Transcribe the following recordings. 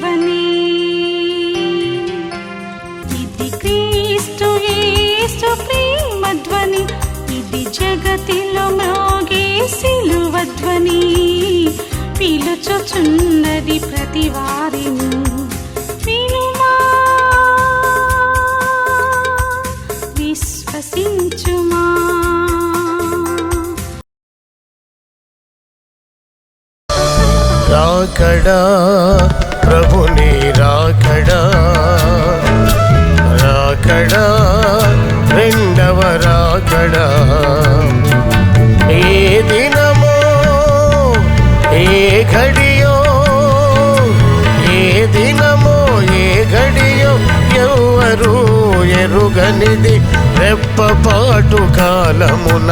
ధ్వని. ఇది క్రీస్తు యేసు ప్రేమ ధ్వని, ఇది జగతిలో మ్రోగే సిలువ ధ్వని. పిలుచుచున్నది ప్రతి వారిని, వినుమా విశ్వసించుమా. రాకడా ప్రభుని రాకడా, రాకడా రెండవ రాకడా. ఏ దినమో ఏ ఘడియో, ఏ దినమో ఏ ఘడియో ఎవ్వరూ ఎరుగనిది. రెప్పపాటు కాలమున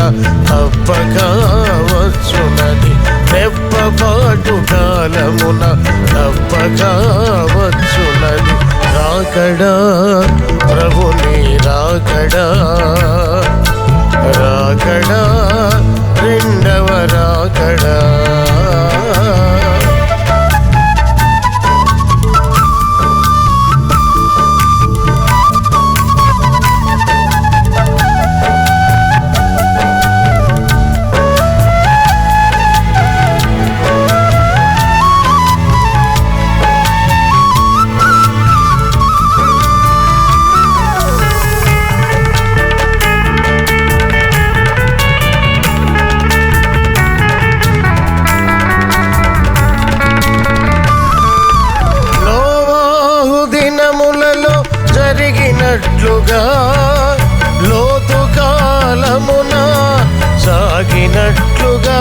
తప్పగా వచ్చునది, రెప్పపాటు కాలమున తప్పగా వచ్చునది. రాకడా ప్రభుని రాకడా, రాకడా రెండవ రాకడా. జరిగినట్లుగా లోతు కాలమున సాగినట్లుగా,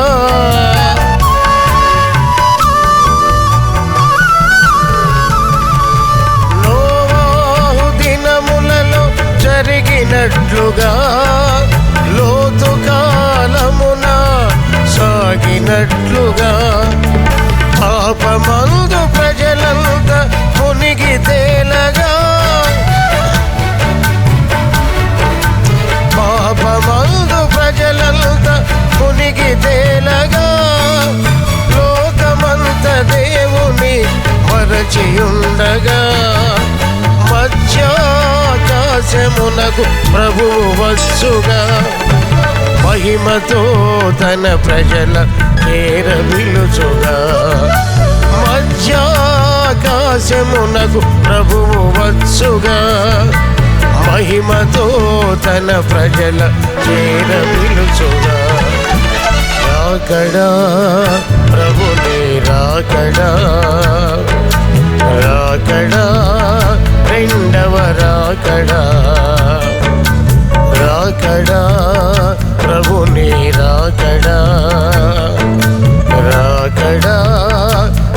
నోవాహు దినములలో జరిగినట్లుగా లోతు కాలమున సాగినట్లుగా. పాపమందు ప్రజలంతా మునిగి తేలగా, పాపమందు ప్రజలంతా మునిగి తేలగా. లోకమంత దేవుని మరచియుండగా, మధ్యాకాశమునకు ప్రభువు వచ్చుగా. మహిమతో తన ప్రజల చేర పిలుచుగా, మధ్యాకాశమునకు ప్రభువు వచ్చుగా. మహిమతో తన ప్రజల చేర పిలుచుగా. రాకడా ప్రభుని రాకడా, రాకడా రెండవ రాకడా. రాకడా ప్రభుని రాకడా, రాకడా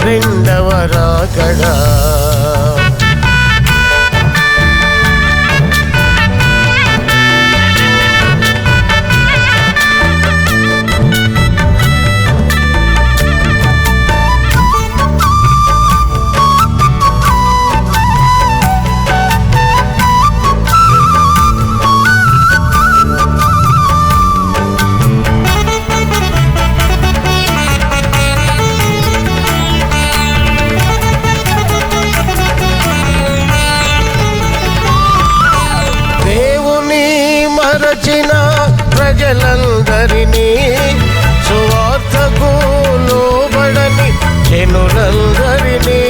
రెండవ రాకడా. మరచిన ప్రజలందరినీ, సువార్తకు లోబడని జనులందరినీ,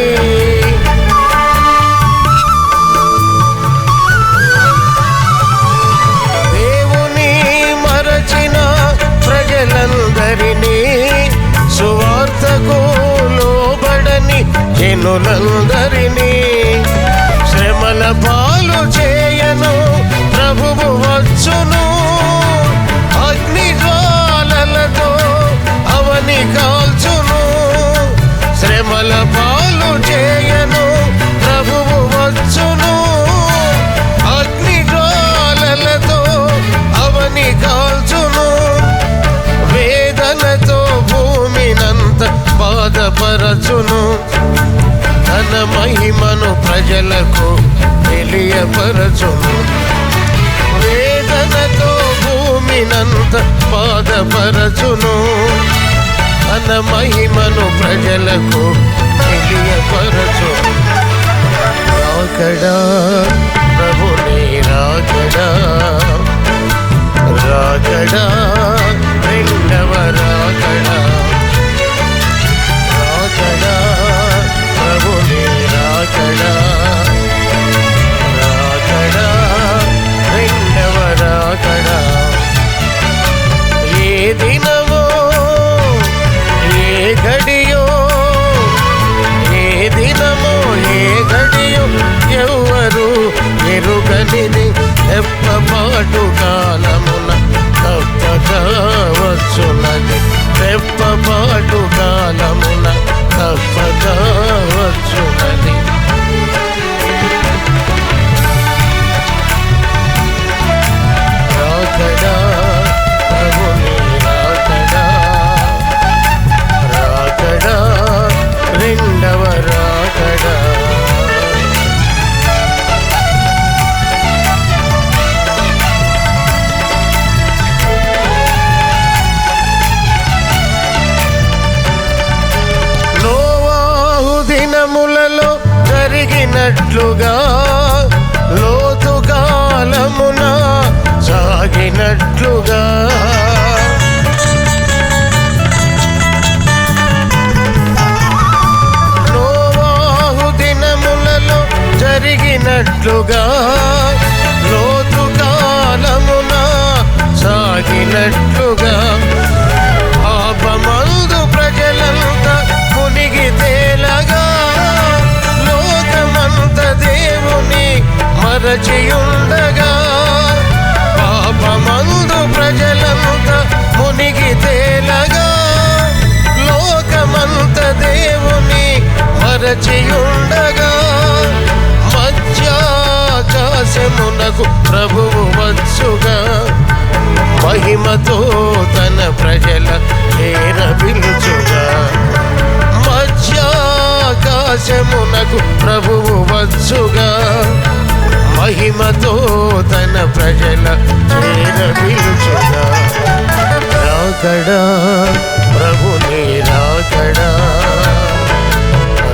దేవుని మరచిన ప్రజలందరినీ, సువార్తకు లోబడని జనులందరినీ శ్రమల పాలు చేయను ప్రభువు వచ్చును. అగ్ని జ్వాలలతో అవని కాల్చును, శ్రమల పాలు చేయను ప్రభువు వచ్చును. అగ్ని జ్వాలలతో అవని కాల్చును, వేదనతో భూమినంత బాధపరచును. తన మహిమను ప్రజలకు తెలియపరచును, వేదనతో భూమినంత బాధపరచును. తన మహిమను ప్రజలకు తెలియపరచు. రాకడా ప్రభుని రాకడా, రాకడా రెండవ రాకడా, రాకడా ప్రభుని రాకడా, రాకడా రెండవ రాకడా. ఏ దినమో ఏ గడియో, ఏ దినమో ఏ గడియో ఎవరు ఎరుగనిది రెప్పపాటు కాలమున తప్పక వచ్చునది, రెప్పపాటు కాలమున తప్పక వచ్చునది. రాకడా ప్రభుని రాకడా, రాకడా రెండవ రాకడా. నోవాహు దినములలో జరిగినట్లుగా, లోతు కాలమున సాగినట్లుగా, నోవాహు దినములలో జరిగినట్లుగా, లోతు కాలమున సాగినట్లుగా, పాపమందు ప్రజలంతా మునిగి తేలగా, లోకమంత దేవుని మరచియుండగా, పాపమందు ప్రజలంతా మునిగి తేలగా, లోకమంత దేవుని మరచియుండగా, మధ్యాకాశమునకు ప్రభువు వచ్చుగా, మహిమతో తన ప్రజల చేర పిలుచుగా, మధ్యాకాశమునకు ప్రభువు వచ్చుగా, మహిమతో తన ప్రజల చేర పిలుచుగా. రాకడా ప్రభుని రాకడా,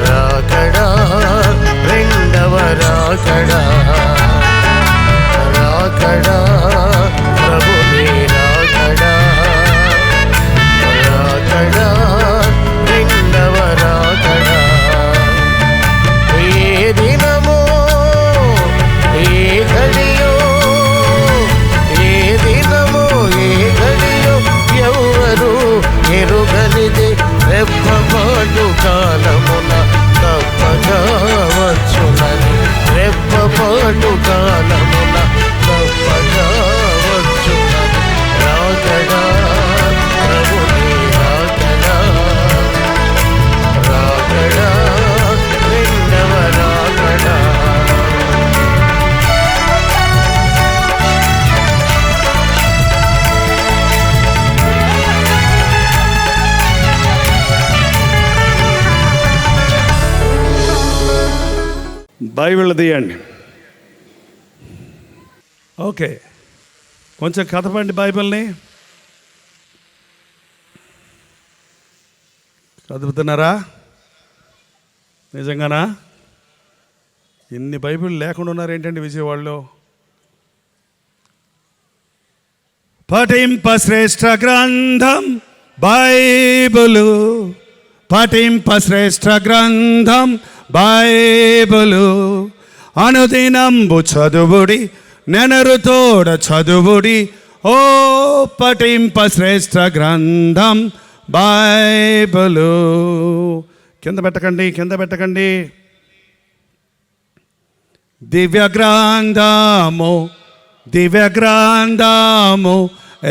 రాకడా రెండవ రాకడా, రాకడా ప్రభుని రాకడా, రాకడా రెండవ రాకడా. ఏ దినమో ఏ గడియో, ఏ దినమో ఏ గడియో ఎవరు ఎరుగనిది రెప్పపాటు కాలమున తప్పక వచ్చునది, రెప్పపాటు కాలమున తప్పక వచ్చునది. రాకడా ప్రభుని రాకడా, రాకడా రెండవ రాకడా. బైబిల్ తీయండి. ఓకే, కొంచెం కదపండి బైబిల్ని. చదువుతున్నారా? నిజంగానా? ఇన్ని బైబిల్ లేకుండా ఉన్నారు ఏంటండి విజయవాడలో? పఠింప శ్రేష్ఠ గ్రంథం బైబిలు, పఠింప శ్రేష్ఠ గ్రంథం బైబిలు, అనుదినంబు చదువుడి నెనరుతోడ చదువుడి, ఓ పఠింప శ్రేష్ఠ గ్రంథం బైబిలు. కింద పెట్టకండి, కింద పెట్టకండి. దివ్య గ్రంథము, దివ్య గ్రంథము,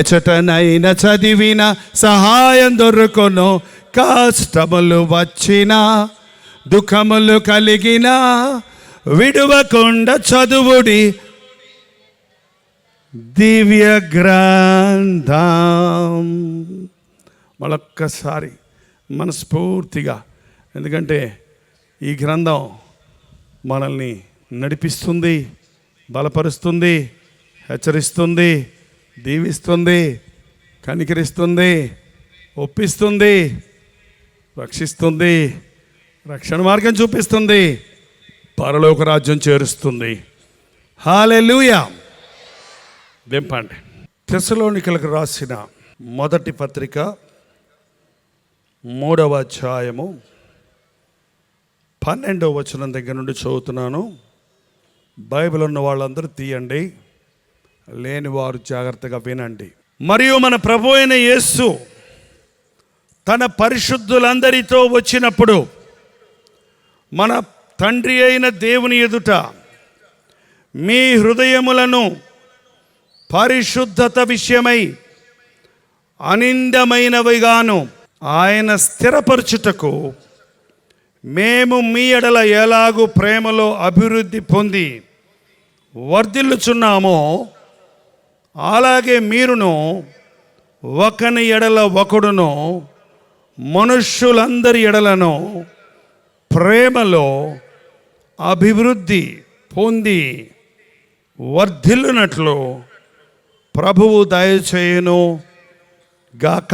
ఎచటనైన చదివిన సహాయం దొరుకును, కష్టములు వచ్చిన దుఃఖములు కలిగిన విడువకుండా చదువుడి దివ్య గ్రంథం. మళ్ళొక్కసారి మనస్ఫూర్తిగా, ఎందుకంటే ఈ గ్రంథం మనల్ని నడిపిస్తుంది, బలపరుస్తుంది, హెచ్చరిస్తుంది, దీవిస్తుంది, కనికరిస్తుంది, ఒప్పిస్తుంది, రక్షిస్తుంది, రక్షణ మార్గం చూపిస్తుంది, పరలోక రాజ్యం చేరుస్తుంది. హల్లెలూయా. దింపండి. తెస్సలోనికలకు రాసిన మొదటి పత్రిక 3వ అధ్యాయము 12వ వచనం దగ్గర నుండి చదువుతున్నాను. బైబిల్ ఉన్న వాళ్ళందరూ తీయండి, లేని వారు జాగ్రత్తగా వినండి. మరియు మన ప్రభు అయిన యేసు తన పరిశుద్ధులందరితో వచ్చినప్పుడు మన తండ్రి అయిన దేవుని ఎదుట మీ హృదయములను పరిశుద్ధత విషయమై అనిందమైనవిగాను ఆయన స్థిరపరచుటకు మేము మీ ఎడల ఎలాగూ ప్రేమలో అభివృద్ధి పొంది వర్ధిల్లుచున్నామో అలాగే మీరును ఒకని ఎడల ఒకడును మనుష్యులందరి ఎడలను ప్రేమలో అభివృద్ధి పొంది వర్ధిల్లునట్లు ప్రభువు దయచేయును గాక.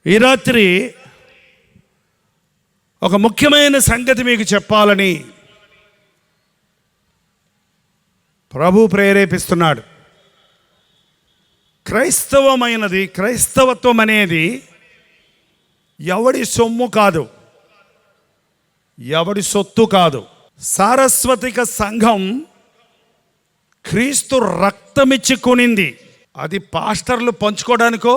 ఈ రాత్రి ఒక ముఖ్యమైన సంగతి మీకు చెప్పాలని ప్రభు ప్రేరేపిస్తున్నాడు. క్రైస్తవత్వం అనేది ఎవడి సొమ్ము కాదు, ఎవడి సొత్తు కాదు. సారస్వతిక సంఘం క్రీస్తు రక్తమిచ్చి కొనింది. అది పాస్టర్లు పంచుకోవడానికో,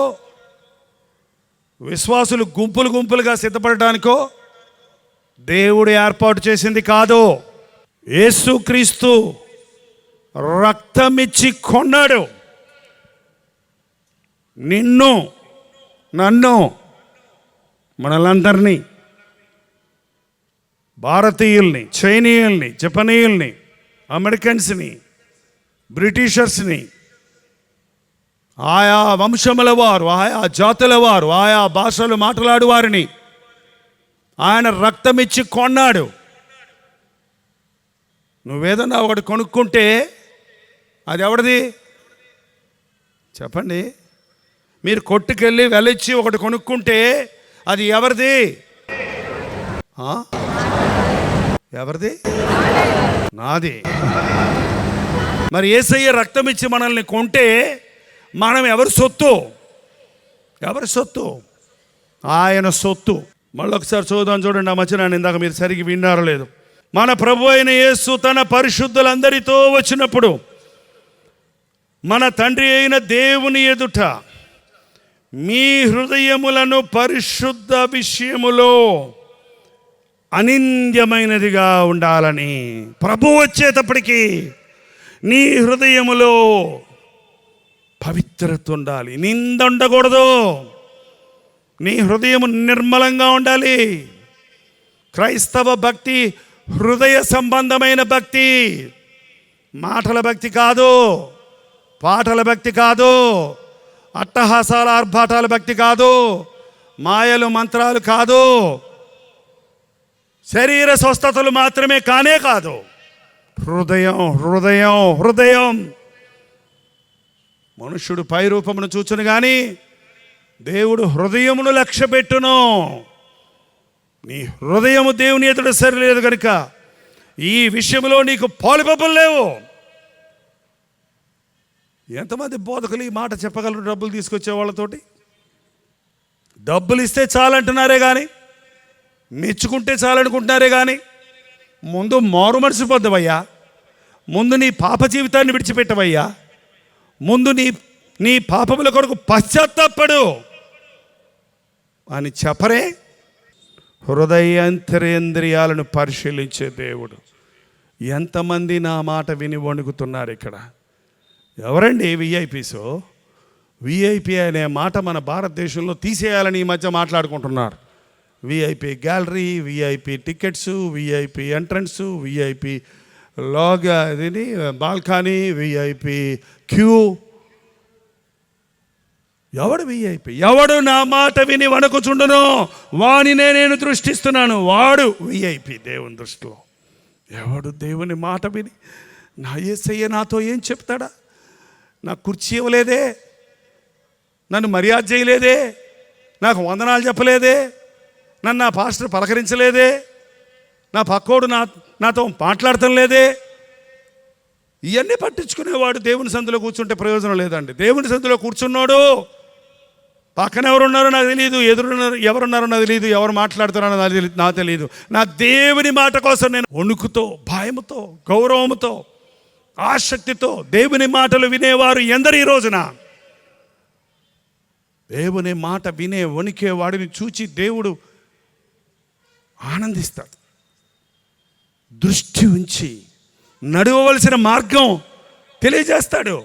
విశ్వాసులు గుంపులు గుంపులుగా సిద్ధపడడానికో దేవుడు ఏర్పాటు చేసింది కాదు. యేసుక్రీస్తు రక్తమిచ్చి కొన్నాడు. నిన్ను, నన్ను, మనలందరినీ, భారతీయుల్ని, చైనీయుల్ని, జపనీయుల్ని, అమెరికన్స్ని, బ్రిటిషర్స్ని, ఆయా వంశముల వారు, ఆయా జాతుల వారు, ఆయా భాషలు మాట్లాడు వారిని ఆయన రక్తమిచ్చి కొన్నాడు. నువ్వేదన్నా ఒకటి కొనుక్కుంటే అది ఎవరిది చెప్పండి? మీరు కొట్టుకెళ్ళి వెళ్ళిచ్చి ఒకటి కొనుక్కుంటే అది ఎవరిది? ఎవరిది? నాది. మరి యేసయ్య రక్తం ఇచ్చి మనల్ని కొంటే మనం ఎవరి సొత్తు? ఎవరి సొత్తు? ఆయన సొత్తు. మళ్ళొకసారి చూద్దాం, చూడండి. ఆ మధ్యన ఇందాక మీరు సరిగ్గా విన్నారో లేదు. మన ప్రభు అయిన యేసు తన పరిశుద్ధులందరితో వచ్చినప్పుడు మన తండ్రి అయిన దేవుని ఎదుట మీ హృదయములను పరిశుద్ధ విషయములో అనింద్యమైనదిగా ఉండాలని. ప్రభు వచ్చేటప్పటికి నీ హృదయములో పవిత్రత ఉండాలి, నింద ఉండకూడదు. నీ హృదయం నిర్మలంగా ఉండాలి. క్రైస్తవ భక్తి హృదయ సంబంధమైన భక్తి, మాటల భక్తి కాదు, పాటల భక్తి కాదు, అట్టహాసాల ఆర్భాటాల భక్తి కాదు, మాయలు మంత్రాలు కాదు, శరీర స్వస్థతలు మాత్రమే కానే కాదు. హృదయం హృదయం హృదయం. మనుష్యుడు పై రూపమును చూచును కానీ దేవుడు హృదయమును లక్ష్యపెట్టును. నీ హృదయము దేవుని ఎదుట సరిలేదు కనుక ఈ విషయంలో నీకు పాలుపప్పులు లేవు. ఎంతమంది బోధకులు ఈ మాట చెప్పగలరు? డబ్బులు తీసుకొచ్చే వాళ్ళతోటి డబ్బులు ఇస్తే చాలంటున్నారే కానీ, మెచ్చుకుంటే చాలనుకుంటున్నారే కానీ, ముందు మారు మనసు పొందవయ్యా, ముందు నీ పాప జీవితాన్ని విడిచిపెట్టవయ్యా, ముందు నీ పాపముల కొరకు పశ్చాత్తాపడు అని చెప్పరే. హృదయాంతరేంద్రియాలను పరిశీలించే దేవుడు. ఎంతమంది నా మాట విని వణుకుతున్నారు ఇక్కడ? ఎవరండి విఐపీసో? విఐపి అనే మాట మన భారతదేశంలో తీసేయాలని ఈ మధ్య మాట్లాడుకుంటున్నారు. VIP gallery, VIP tickets, VIP entrance, VIP లాగా ఇది బాల్కనీ, విఐపి క్యూ. ఎవడు విఐపి? ఎవడు నా మాట విని వణకుచుండునో వానినే నేను దృష్టిస్తున్నాను. వాడు విఐపి దేవుని దృష్టిలో. ఎవడు దేవుని మాట విని నా యేసయ్య నాతో ఏం చెప్తాడా? నాకు కుర్చీ ఇవ్వలేదే, నన్ను మర్యాద చేయలేదే, నాకు వందనాలు చెప్పలేదే, నన్ను నా పాస్టర్ పలకరించలేదే, నా పక్కోడు నాతో మాట్లాడటం లేదే. ఇవన్నీ పట్టించుకునేవాడు దేవుని సందులో కూర్చుంటే ప్రయోజనం లేదండి. దేవుని సందులో కూర్చున్నాడు, పక్కన ఎవరున్నారో నాకు తెలియదు, ఎవరున్నారో నాకు తెలియదు, ఎవరు మాట్లాడుతున్నారో నాకు తెలియదు. నా దేవుని మాట కోసం నేను వణుకుతో, భయముతో, గౌరవముతో, ఆసక్తితో దేవుని మాటలు వినేవారు ఎందరు ఈ రోజున? దేవుని మాట వినే వణికే వాడిని చూచి దేవుడు ఆనందిస్తాడు. దృష్టి ఉంచి నడవవలసిన మార్గం తెలియజేస్తాడు.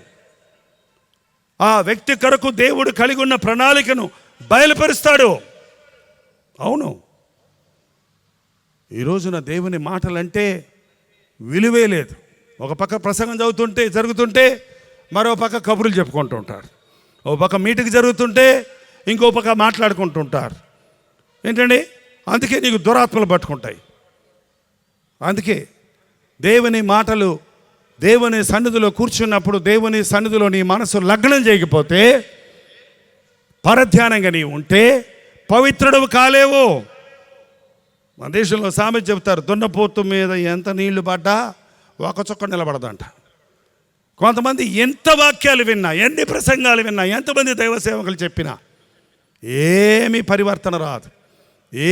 ఆ వ్యక్తి కొరకు దేవుడు కలిగి ఉన్న ప్రణాళికను బయలుపరుస్తాడు. అవును, ఈ రోజున దేవుని మాటలంటే విలువే లేదు. ఒక పక్క ప్రసంగం జరుగుతుంటే మరో పక్క కబుర్లు చెప్పుకుంటూ ఉంటారు. ఒక పక్క మీటింగ్ జరుగుతుంటే ఇంకో పక్క మాట్లాడుకుంటుంటారు. ఏంటండి? అందుకే నీకు దురాత్మలు పట్టుకుంటాయి. అందుకే దేవుని మాటలు, దేవుని సన్నిధిలో కూర్చున్నప్పుడు దేవుని సన్నిధిలో నీ మనసు లగ్నం చేయకపోతే, పరధ్యానంగా నీ ఉంటే పవిత్రుడవు కాలేవు. మన దేశంలో సామెత చెబుతారు, దున్నపోతు మీద ఎంత నీళ్లు పడ్డా ఒక చుక్క నిలబడదంట. కొంతమంది ఎంత వాక్యాలు విన్నా, ఎన్ని ప్రసంగాలు విన్నా, ఎంతమంది దైవ సేవకులు చెప్పినా ఏమీ పరివర్తన రాదు,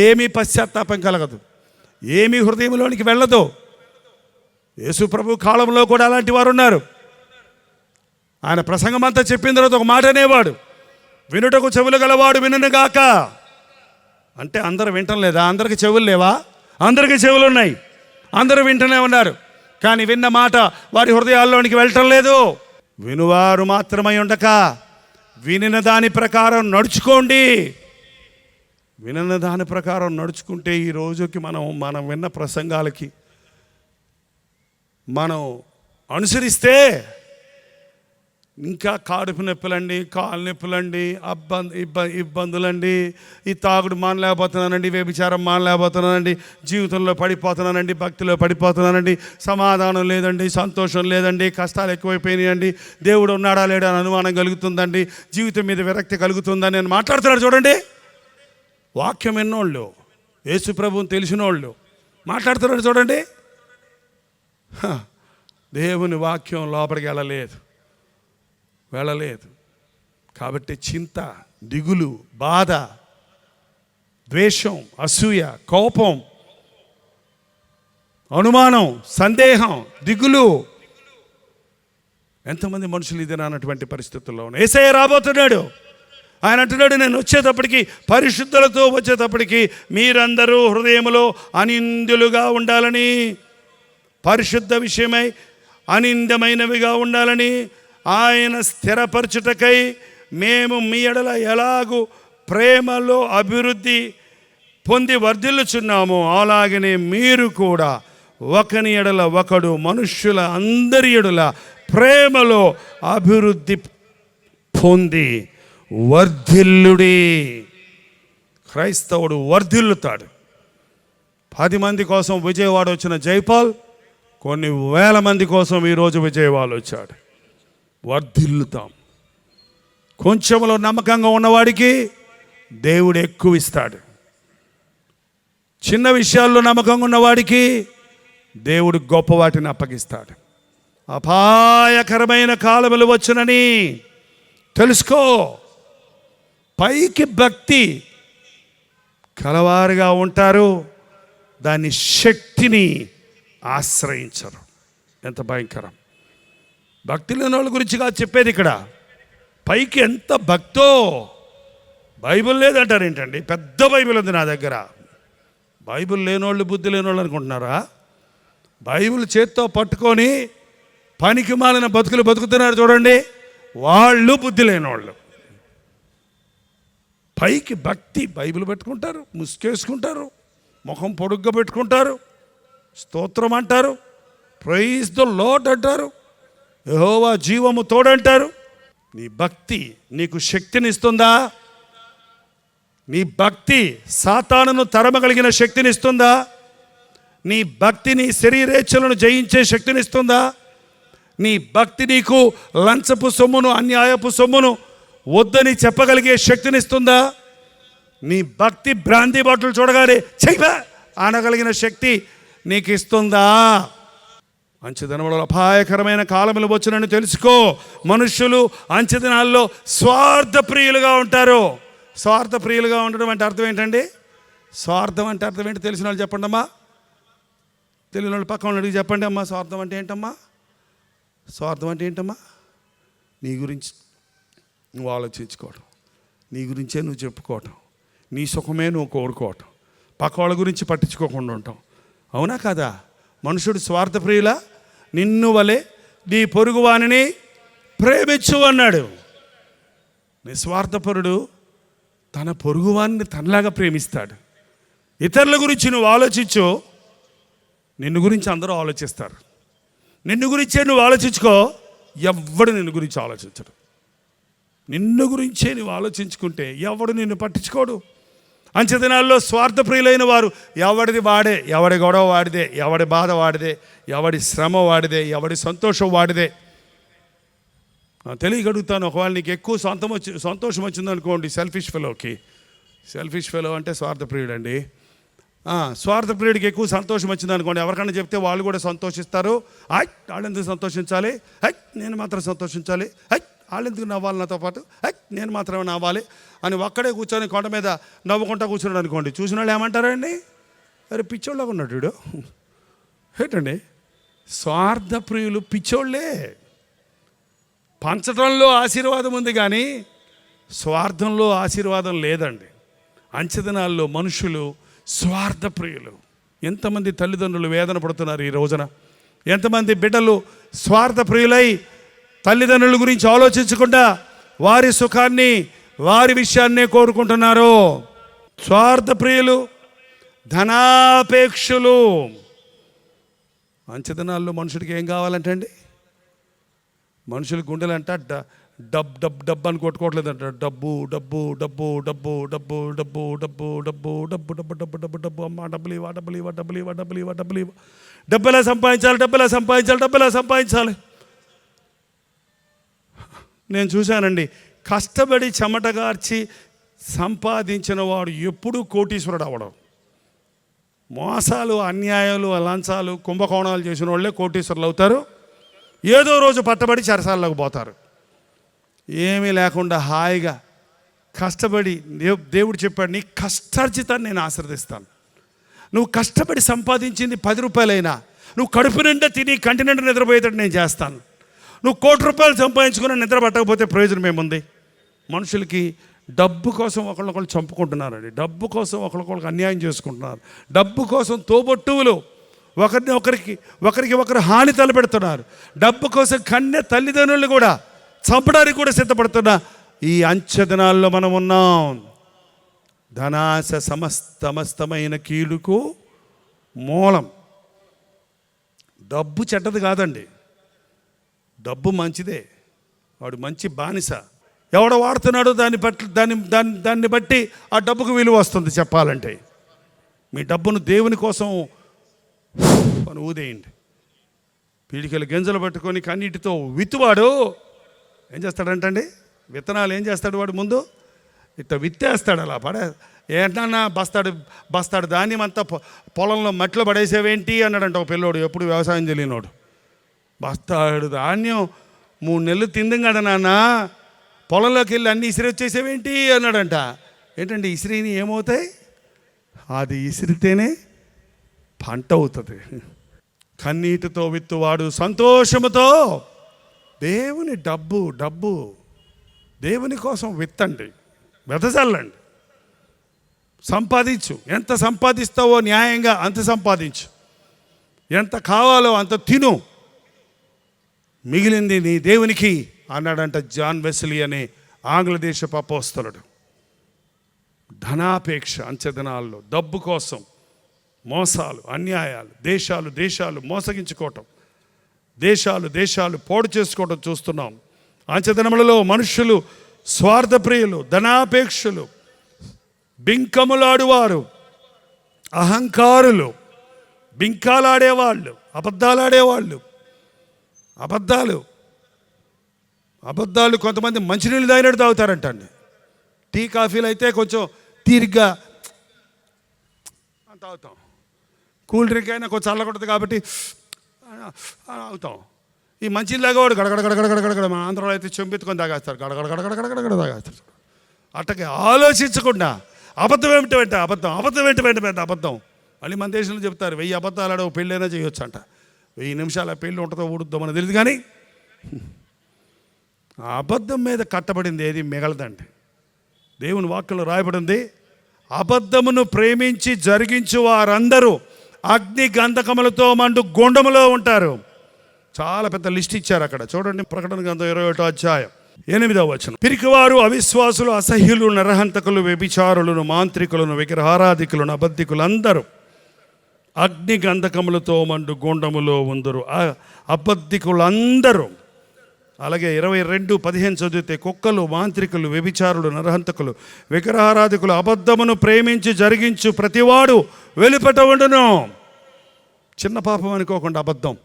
ఏమీ పశ్చాత్తాపం కలగదు, ఏమీ హృదయంలోనికి వెళ్ళదు. యేసు ప్రభు కాలంలో కూడా అలాంటి వారు ఉన్నారు. ఆయన ప్రసంగం అంతా చెప్పిన తర్వాత ఒక మాట అనేవాడు, వినుటకు చెవులు గలవాడు వినుగాక. అంటే అందరూ వింటం లేదా? అందరికి చెవులు లేవా? అందరికీ చెవులు ఉన్నాయి, అందరూ వింటూనే ఉన్నారు. కానీ విన్న మాట వారి హృదయాల్లోనికి వెళ్ళటం లేదు. వినువారు మాత్రమై ఉండక వినిన దాని ప్రకారం నడుచుకోండి. వినిన దాని ప్రకారం నడుచుకుంటే ఈ రోజుకి మనం విన్న ప్రసంగాలకి మనం అనుసరిస్తే ఇంకా కడుపు నొప్పులండి, కాలు నొప్పులండి, ఇబ్బందులండి, ఈ తాగుడు మానలేకపోతున్నానండి, వ్యభిచారం మానలేకపోతున్నానండి, జీవితంలో పడిపోతున్నానండి, భక్తిలో పడిపోతున్నానండి, సమాధానం లేదండి, సంతోషం లేదండి, కష్టాలు ఎక్కువైపోయినాయండి, దేవుడు ఉన్నాడా లేడా అని అనుమానం కలుగుతుందండి, జీవితం మీద విరక్తి కలుగుతుందని నేను మాట్లాడుతున్నాడు. చూడండి, వాక్యం ఎన్నోళ్ళు, యేసు ప్రభువుని తెలిసిన వాళ్ళు మాట్లాడుతున్నాడు. చూడండి, దేవుని వాక్యం లోపలికి వెళ్ళలేదు. కాబట్టి చింత, దిగులు, బాధ, ద్వేషం, అసూయ, కోపం, అనుమానం, సందేహం, దిగులు, ఎంతమంది మనుషులు ఇది అన్నటువంటి పరిస్థితుల్లో ఉన్నారు. యేసయ్య రాబోతున్నాడు. ఆయన అంటున్నాడు, నేను వచ్చేటప్పటికి, పరిశుద్ధులతో వచ్చేటప్పటికి మీరందరూ హృదయంలో అనిందులుగా ఉండాలని, పరిశుద్ధ విషయమై అనిందమైనవిగా ఉండాలని, ఆయన స్థిరపరచుటకై మేము మీ ఎడల ఎలాగూ ప్రేమలో అభివృద్ధి పొంది వర్ధిల్లుచున్నామో అలాగనే మీరు కూడా ఒకని ఎడల ఒకడు, మనుష్యుల అందరి ఎడల ప్రేమలో అభివృద్ధి పొంది వర్ధిల్లుడి. క్రైస్తవుడు వర్ధిల్లుతాడు. 10 మంది కోసం విజయవాడ వచ్చిన జైపాల్ కొన్ని వేల మంది కోసం ఈరోజు విజయవాడ వచ్చాడు. వర్ధిల్లుతాం. కొంచెంలో నమ్మకంగా ఉన్నవాడికి దేవుడు ఎక్కువ ఇస్తాడు. చిన్న విషయాల్లో నమ్మకంగా ఉన్నవాడికి దేవుడు గొప్ప వాటిని అప్పగిస్తాడు. అపాయకరమైన కాలములు వచ్చునని తెలుసుకో. పైకి భక్తి కలవారుగా ఉంటారు, దాని శక్తిని ఆశ్రయించరు. ఎంత భయంకరం! భక్తి లేని వాళ్ళ గురించి కాదు చెప్పేది ఇక్కడ. పైకి ఎంత భక్తో, బైబిల్ లేదంటారు ఏంటండి? పెద్ద బైబిల్ ఉంది నా దగ్గర. బైబిల్ లేనోళ్ళు బుద్ధి లేనోళ్ళు అనుకుంటున్నారా? బైబిల్ చేత్తో పట్టుకొని పనికి మాలిన బతుకులు బతుకుతున్నారు చూడండి, వాళ్ళు బుద్ధి లేనోళ్ళు. పైకి భక్తి, బైబిల్ పెట్టుకుంటారు, ముసుకేసుకుంటారు, ముఖం పొడుగ్గా పెట్టుకుంటారు, స్తోత్రం అంటారు, ప్రైజ్ ద లార్డ్ అంటారు, యెహోవా జీవము తోడంటారు. నీ భక్తి నీకు శక్తినిస్తుందా? నీ భక్తి సాతానును తరమగలిగిన శక్తినిస్తుందా? నీ భక్తి నీ శరీరేచ్ఛలను జయించే శక్తినిస్తుందా? నీ భక్తి నీకు లంచపు సొమ్మును, అన్యాయపు సొమ్మును వద్దని చెప్పగలిగే శక్తినిస్తుందా? నీ భక్తి బ్రాంతి బాటిల్ చూడగానే చెయ్యా అనగలిగిన శక్తి నీకు ఇస్తుందా? అంచెదినములో అపాయకరమైన కాలములు వచ్చునని తెలుసుకో. మనుష్యులు అంచెదినాల్లో స్వార్థప్రియులుగా ఉంటారు. స్వార్థప్రియులుగా ఉండడం అంటే అర్థం ఏంటండి? స్వార్థం అంటే అర్థం ఏంటి తెలిసిన వాళ్ళు చెప్పండి అమ్మా. తెలియని వాళ్ళు పక్కన అడిగి చెప్పండి అమ్మా. స్వార్థం అంటే ఏంటమ్మా? స్వార్థం అంటే ఏంటమ్మా? నీ గురించి నువ్వు ఆలోచించుకోవటం, నీ గురించే నువ్వు చెప్పుకోవటం, నీ సుఖమే నువ్వు కోరుకోవటం, పక్క వాళ్ళ గురించి పట్టించుకోకుండా ఉంటాం. అవునా కదా? మనుషుడు స్వార్థప్రియులా? నిన్ను వలె నీ పొరుగువానిని ప్రేమించు అన్నాడు. నిస్వార్థపరుడు తన పొరుగువాన్ని తనలాగా ప్రేమిస్తాడు. ఇతరుల గురించి నువ్వు ఆలోచించు, నిన్ను గురించి అందరూ ఆలోచిస్తారు. నిన్ను గురించే నువ్వు ఆలోచించుకో, ఎవ్వడు నిన్ను గురించి ఆలోచించడు. నిన్ను గురించే నువ్వు ఆలోచించుకుంటే ఎవడు నిన్ను పట్టించుకోడు. అంచెదినాల్లో స్వార్థప్రియులైన వారు ఎవడిది వాడే, ఎవడి గొడవ వాడిదే, ఎవడి బాధ వాడిదే, ఎవడి శ్రమ వాడిదే, ఎవడి సంతోషం వాడిదే. తెలియగలుగుతాను, ఒకవేళ నీకు ఎక్కువ సంతోషం వచ్చిందనుకోండి, సెల్ఫిష్ ఫెలో అంటే స్వార్థప్రియుడు అండి. స్వార్థప్రియుడికి ఎక్కువ సంతోషం వచ్చిందనుకోండి, ఎవరికైనా చెప్తే వాళ్ళు కూడా సంతోషిస్తారు. వాళ్ళు ఎందుకు సంతోషించాలి, నేను మాత్రం సంతోషించాలి, వాళ్ళు ఎందుకు నవ్వాలి నాతో పాటు, నేను మాత్రమే నవ్వాలి అని ఒక్కడే కూర్చొని కొండ మీద నవ్వుకుంటా కూర్చున్నాడు అనుకోండి. చూసిన వాళ్ళు ఏమంటారండి? అరే పిచ్చోళ్ళగా ఉన్నాడు వీడు. ఏంటండి? స్వార్థప్రియులు పిచ్చోళ్ళే. పంచడంలో ఆశీర్వాదం ఉంది కానీ స్వార్థంలో ఆశీర్వాదం లేదండి. అంచెదినాల్లో మనుషులు స్వార్థప్రియులు. ఎంతమంది తల్లిదండ్రులు వేదన పడుతున్నారు ఈ రోజున? ఎంతమంది బిడ్డలు స్వార్థప్రియులై తల్లిదండ్రుల గురించి ఆలోచించకుండా వారి సుఖాన్ని, వారి విషయాన్నే కోరుకుంటున్నారు. స్వార్థప్రియులు, ధనాపేక్షులు. అంచెదినాల్లో మనుషుడికి ఏం కావాలంటే అండి, మనుషుల గుండెలంట డబ్ డబ్ డబ్ అని కొట్టుకోవట్లేదంట. డబ్బు డబ్బు డబ్బు డబ్బు డబ్బు డబ్బు డబ్బు డబ్బు డబ్బు డబ్బు డబ్బు డబ్బు డబ్బు అమ్మ డబ్బులు ఇవ్వ, డబ్బులు ఇవ్వ, డబ్బులు ఇవ్వ, డబ్బులు ఇవ్వ, డబ్బులు ఇవ్వ, డబ్బులా సంపాదించాలి, డబ్బులా సంపాదించాలి, డబ్బులా సంపాదించాలి. నేను చూశానండి, కష్టపడి చెమటగార్చి సంపాదించిన వాడు ఎప్పుడూ కోటీశ్వరుడు అవ్వడం. మోసాలు, అన్యాయాలు, లంచాలు, కుంభకోణాలు చేసిన వాళ్ళే కోటీశ్వరులు అవుతారు. ఏదో రోజు పట్టబడి చెరసాల్లోకి పోతారు. ఏమీ లేకుండా హాయిగా కష్టపడి, దేవుడు చెప్పాడు, నీ కష్టార్జితాన్ని నేను ఆశీర్వదిస్తాను. నువ్వు కష్టపడి సంపాదించింది 10 రూపాయలైనా నువ్వు కడుపు నిండా తిని కంటి నిండా నిద్రపోయేటట్టు నేను చేస్తాను. నువ్వు 1 కోటి రూపాయలు సంపాదించుకుని నిద్ర పట్టకపోతే ప్రయోజనం ఏముంది? మనుషులకి డబ్బు కోసం ఒకళ్ళొకళ్ళు చంపుకుంటున్నారండి. డబ్బు కోసం ఒకళ్ళొకళ్ళకి అన్యాయం చేసుకుంటున్నారు. డబ్బు కోసం తోబొట్టువులు ఒకరికి హాని తలపెడుతున్నారు. డబ్బు కోసం కన్య తల్లిదండ్రులు కూడా చంపడానికి కూడా సిద్ధపడుతున్న ఈ అంచెదినాల్లో మనం ఉన్నాం. ధనాశ సమస్తమైన కీడుకు మూలం. డబ్బు చెడ్డది కాదండి, డబ్బు మంచిదే. వాడు మంచి బానిస. ఎవడ వాడుతున్నాడో దాన్ని బట్టి ఆ డబ్బుకు విలువ వస్తుంది. చెప్పాలంటే మీ డబ్బును దేవుని కోసం అని ఊదేయండి. పీడికలు గింజలు పట్టుకొని కన్నీటితో విత్తువాడు ఏం చేస్తాడంటండి? విత్తనాలు ఏం చేస్తాడు వాడు? ముందు ఇట్లా విత్తేస్తాడు, అలా ఏంటన్నా బస్తాడు ధాన్యం అంతా పొలంలో మట్టిలో పడేసేవేంటి అన్నాడంట ఒక పిల్లోడు, ఎప్పుడు వ్యవసాయం తెలియనోడు. బస్తాడు ధాన్యం 3 నెలలు తిందాం కదా నాన్న, పొలంలోకి వెళ్ళి అన్ని ఇసిరి వచ్చేసేవేంటి అన్నాడంట. ఏంటంటే ఇసిరిని ఏమవుతాయి? అది ఇసిరితేనే పంట అవుతుంది. కన్నీటితో విత్తువాడు సంతోషముతో దేవుని డబ్బు దేవుని కోసం విత్తండి, వెదజల్లండి, సంపాదించు. ఎంత సంపాదిస్తావో న్యాయంగా అంత సంపాదించు, ఎంత కావాలో అంత తిను, మిగిలింది నీ దేవునికి అన్నాడంట జాన్ వెస్లీ అనే ఆంగ్లదేశపు అపోస్తలుడు. ధనాపేక్ష అంచెదినాల్లో డబ్బు కోసం మోసాలు, అన్యాయాలు, దేశాలు మోసగించుకోవటం, దేశాలు పాడు చేసుకోవటం చూస్తున్నాం. అంచెదినములలో మనుషులు స్వార్థప్రియులు, ధనాపేక్షలు, బింకములాడువారు, అహంకారులు, బింకాలాడేవాళ్ళు, అబద్ధాలు. కొంతమంది మంచినీళ్ళు తాగినట్టు తాగుతారంట అండి. టీ కాఫీలు అయితే కొంచెం తీరిగ్గా తాగుతాం. కూల్ డ్రింక్ అయినా కొంచెం చల్లకూడదు కాబట్టి అవుతాం. ఈ మంచి తాగేవాడు గడగడ మన ఆంధ్రలో అయితే చెంపెత్తుకొని తాగేస్తారు, గడగడ తాగేస్తారు. అట్టకి ఆలోచించకుండా అబద్ధం ఏమిటంటే అబద్ధం. మళ్ళీ మన దేశంలో చెప్తారు 1000 అబద్ధాలు ఆడవు పెళ్ళైనా చేయొచ్చు అంట. 1000 నిమిషాల పెళ్ళి ఉంటుందో ఊడుద్దో మనకు తెలియదు. కానీ ఆ అబద్ధం మీద కట్టబడింది ఏది మిగలదండి. దేవుని వాక్యంలో రాయబడింది, అబద్ధమును ప్రేమించి జరిగించు వారందరూ అగ్ని గంధకములతో మండు గుండములో ఉంటారు. చాలా పెద్ద లిస్ట్ ఇచ్చారు అక్కడ. చూడండి, ప్రకటన గ్రంథం 21వ అధ్యాయం 8వ వచనం. పిరికివారు, అవిశ్వాసులు, అసహ్యులు, నరహంతకులు, వ్యభిచారులను, మాంత్రికులను, విగ్రహారాధికులను, అబద్ధికులు అందరూ అగ్ని గంధకములతో మండు గుండములో ఉందరు. అబద్ధికులందరూ. అలాగే 22:15 చదివితే, కుక్కలు, మాంత్రికులు, వ్యభిచారులు, నరహంతకులు, విగ్రహారాధికులు, అబద్ధమును ప్రేమించి జరిగించు ప్రతివాడు వెలుపట ఉండును. చిన్న పాపం అనుకోకుండా అబద్ధం.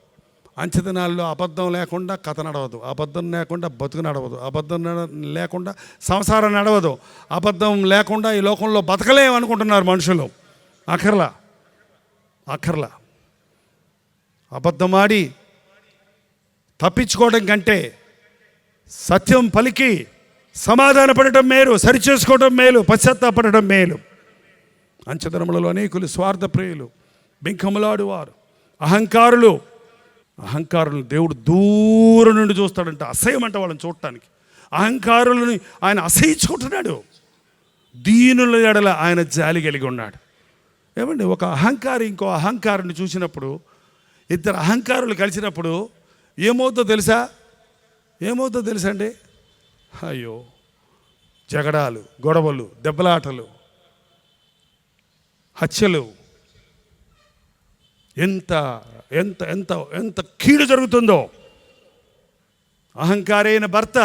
అంచెదినాల్లో అబద్ధం లేకుండా కథ నడవదు, అబద్ధం లేకుండా బతుకు నడవదు, అబద్ధం లేకుండా సంసారం నడవదు, అబద్ధం లేకుండా ఈ లోకంలో బతకలేమనుకుంటున్నారు మనుషులు. అఖర్లా అబద్ధమాడి తప్పించుకోవడం కంటే సత్యం పలికి సమాధానపడటం మేలు, సరిచేసుకోవడం మేలు, పశ్చాత్తాపడటం మేలు. అంచెదినములలో అనేకులు స్వార్థప్రియులు, బింకములాడువారు, అహంకారులు దేవుడు దూరం నుండి చూస్తాడంట. అసహ్యమంట వాళ్ళని చూడటానికి. అహంకారులని ఆయన అసహించుకుంటున్నాడు. దీనుల ఎడల ఆయన జాలి కలిగి ఉన్నాడు. ఏమండి, ఒక అహంకారి ఇంకో అహంకారుని చూసినప్పుడు, ఇద్దరు అహంకారులు కలిసినప్పుడు ఏమవుతుందో తెలుసా అండి? అయ్యో, జగడాలు, గొడవలు, దెబ్బలాటలు, హత్యలు, ఎంత ఎంత ఎంత ఎంత కీడు జరుగుతుందో. అహంకారి అయిన భర్త,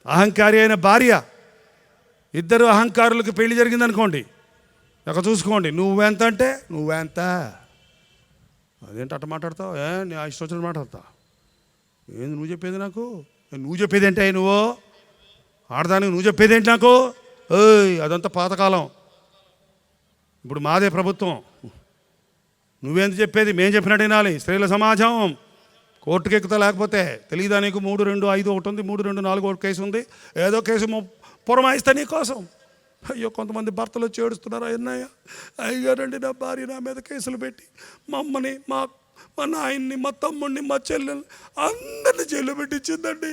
అహంకారి అయిన భార్య, ఇద్దరు అహంకారులకు పెళ్లి జరిగిందనుకోండి, అక్కడ చూసుకోండి. నువ్వెంత అంటే నువ్వెంత, అదేంటి అట్ట మాట్లాడతావు, నీ ఇష్టం వచ్చినట్టు మాట్లాడతావు, ఏంది నువ్వు చెప్పేది నాకు, నువ్వు చెప్పేది ఏంటి, నువ్వు ఆడదానికి నువ్వు చెప్పేది ఏంటి నాకు, అదంతా పాతకాలం, ఇప్పుడు మాదే ప్రభుత్వం, నువ్వేంది చెప్పేది, మేము చెప్పినట్టు వినాలి. స్త్రీల సమాజం కోర్టుకి ఎక్కుతా, లేకపోతే తెలియదా నీకు 3-2-5 ఒకటి ఉంది, 3-2-4 కేసు ఉంది, ఏదో కేసు పురమాయిస్తా నీ కోసం. అయ్యో, కొంతమంది భర్తలు వచ్చి ఏడుస్తున్నారు, అయ్యారండి నా భార్య నా మీద కేసులు పెట్టి మా అమ్మని, మా నాయన్ని, మా తమ్ముడిని, మా చెల్లెలు అందరినీ జైలు పెట్టించిందండి.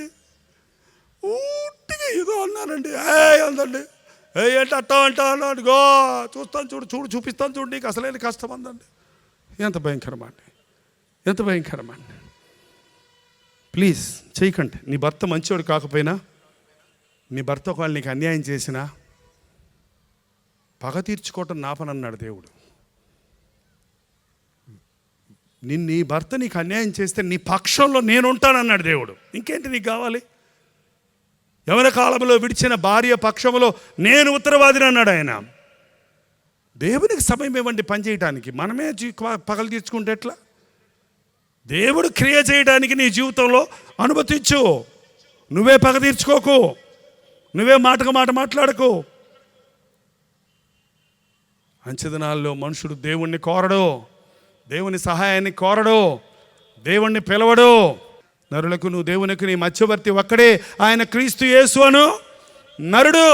ఊటిగా ఏదో అన్నానండి, అందండి, ఏంటి అట్టా అంటా అన్నాడు. గో చూస్తాను చూపిస్తాను చూడు, నీకు అసలేని కష్టం అందండి. ఎంత భయంకరమండి. ప్లీజ్ చేయకండి. నీ భర్త మంచివాడు కాకపోయినా, నీ భర్త ఒకవేళ నీకు అన్యాయం చేసినా పగ తీర్చుకోవటం నా పని అన్నాడు దేవుడు. నీ భర్త నీకు అన్యాయం చేస్తే నీ పక్షంలో నేను ఉంటానన్నాడు దేవుడు. ఇంకేంటి నీకు కావాలి? యవన కాలంలో విడిచిన భార్య పక్షంలో నేను ఉత్తరవాదిని అన్నాడు ఆయన. దేవునికి సమయం ఇవ్వండి పని చేయడానికి. మనమే పగలు తీర్చుకుంటే ఎట్లా? దేవుడు క్రియ చేయడానికి నీ జీవితంలో అనుమతించు. నువ్వే పగ తీర్చుకోకు, నువ్వే మాటకు మాట మాట్లాడకు. అంచెదినాల్లో మనుషుడు దేవుణ్ణి కోరడు, దేవుని సహాయాన్ని కోరడు, దేవుణ్ణి పిలవడు. నరులకు నువ్వు దేవునికి నీ మధ్యవర్తి ఒక్కడే, ఆయన క్రీస్తు యేసు అను నరుడు.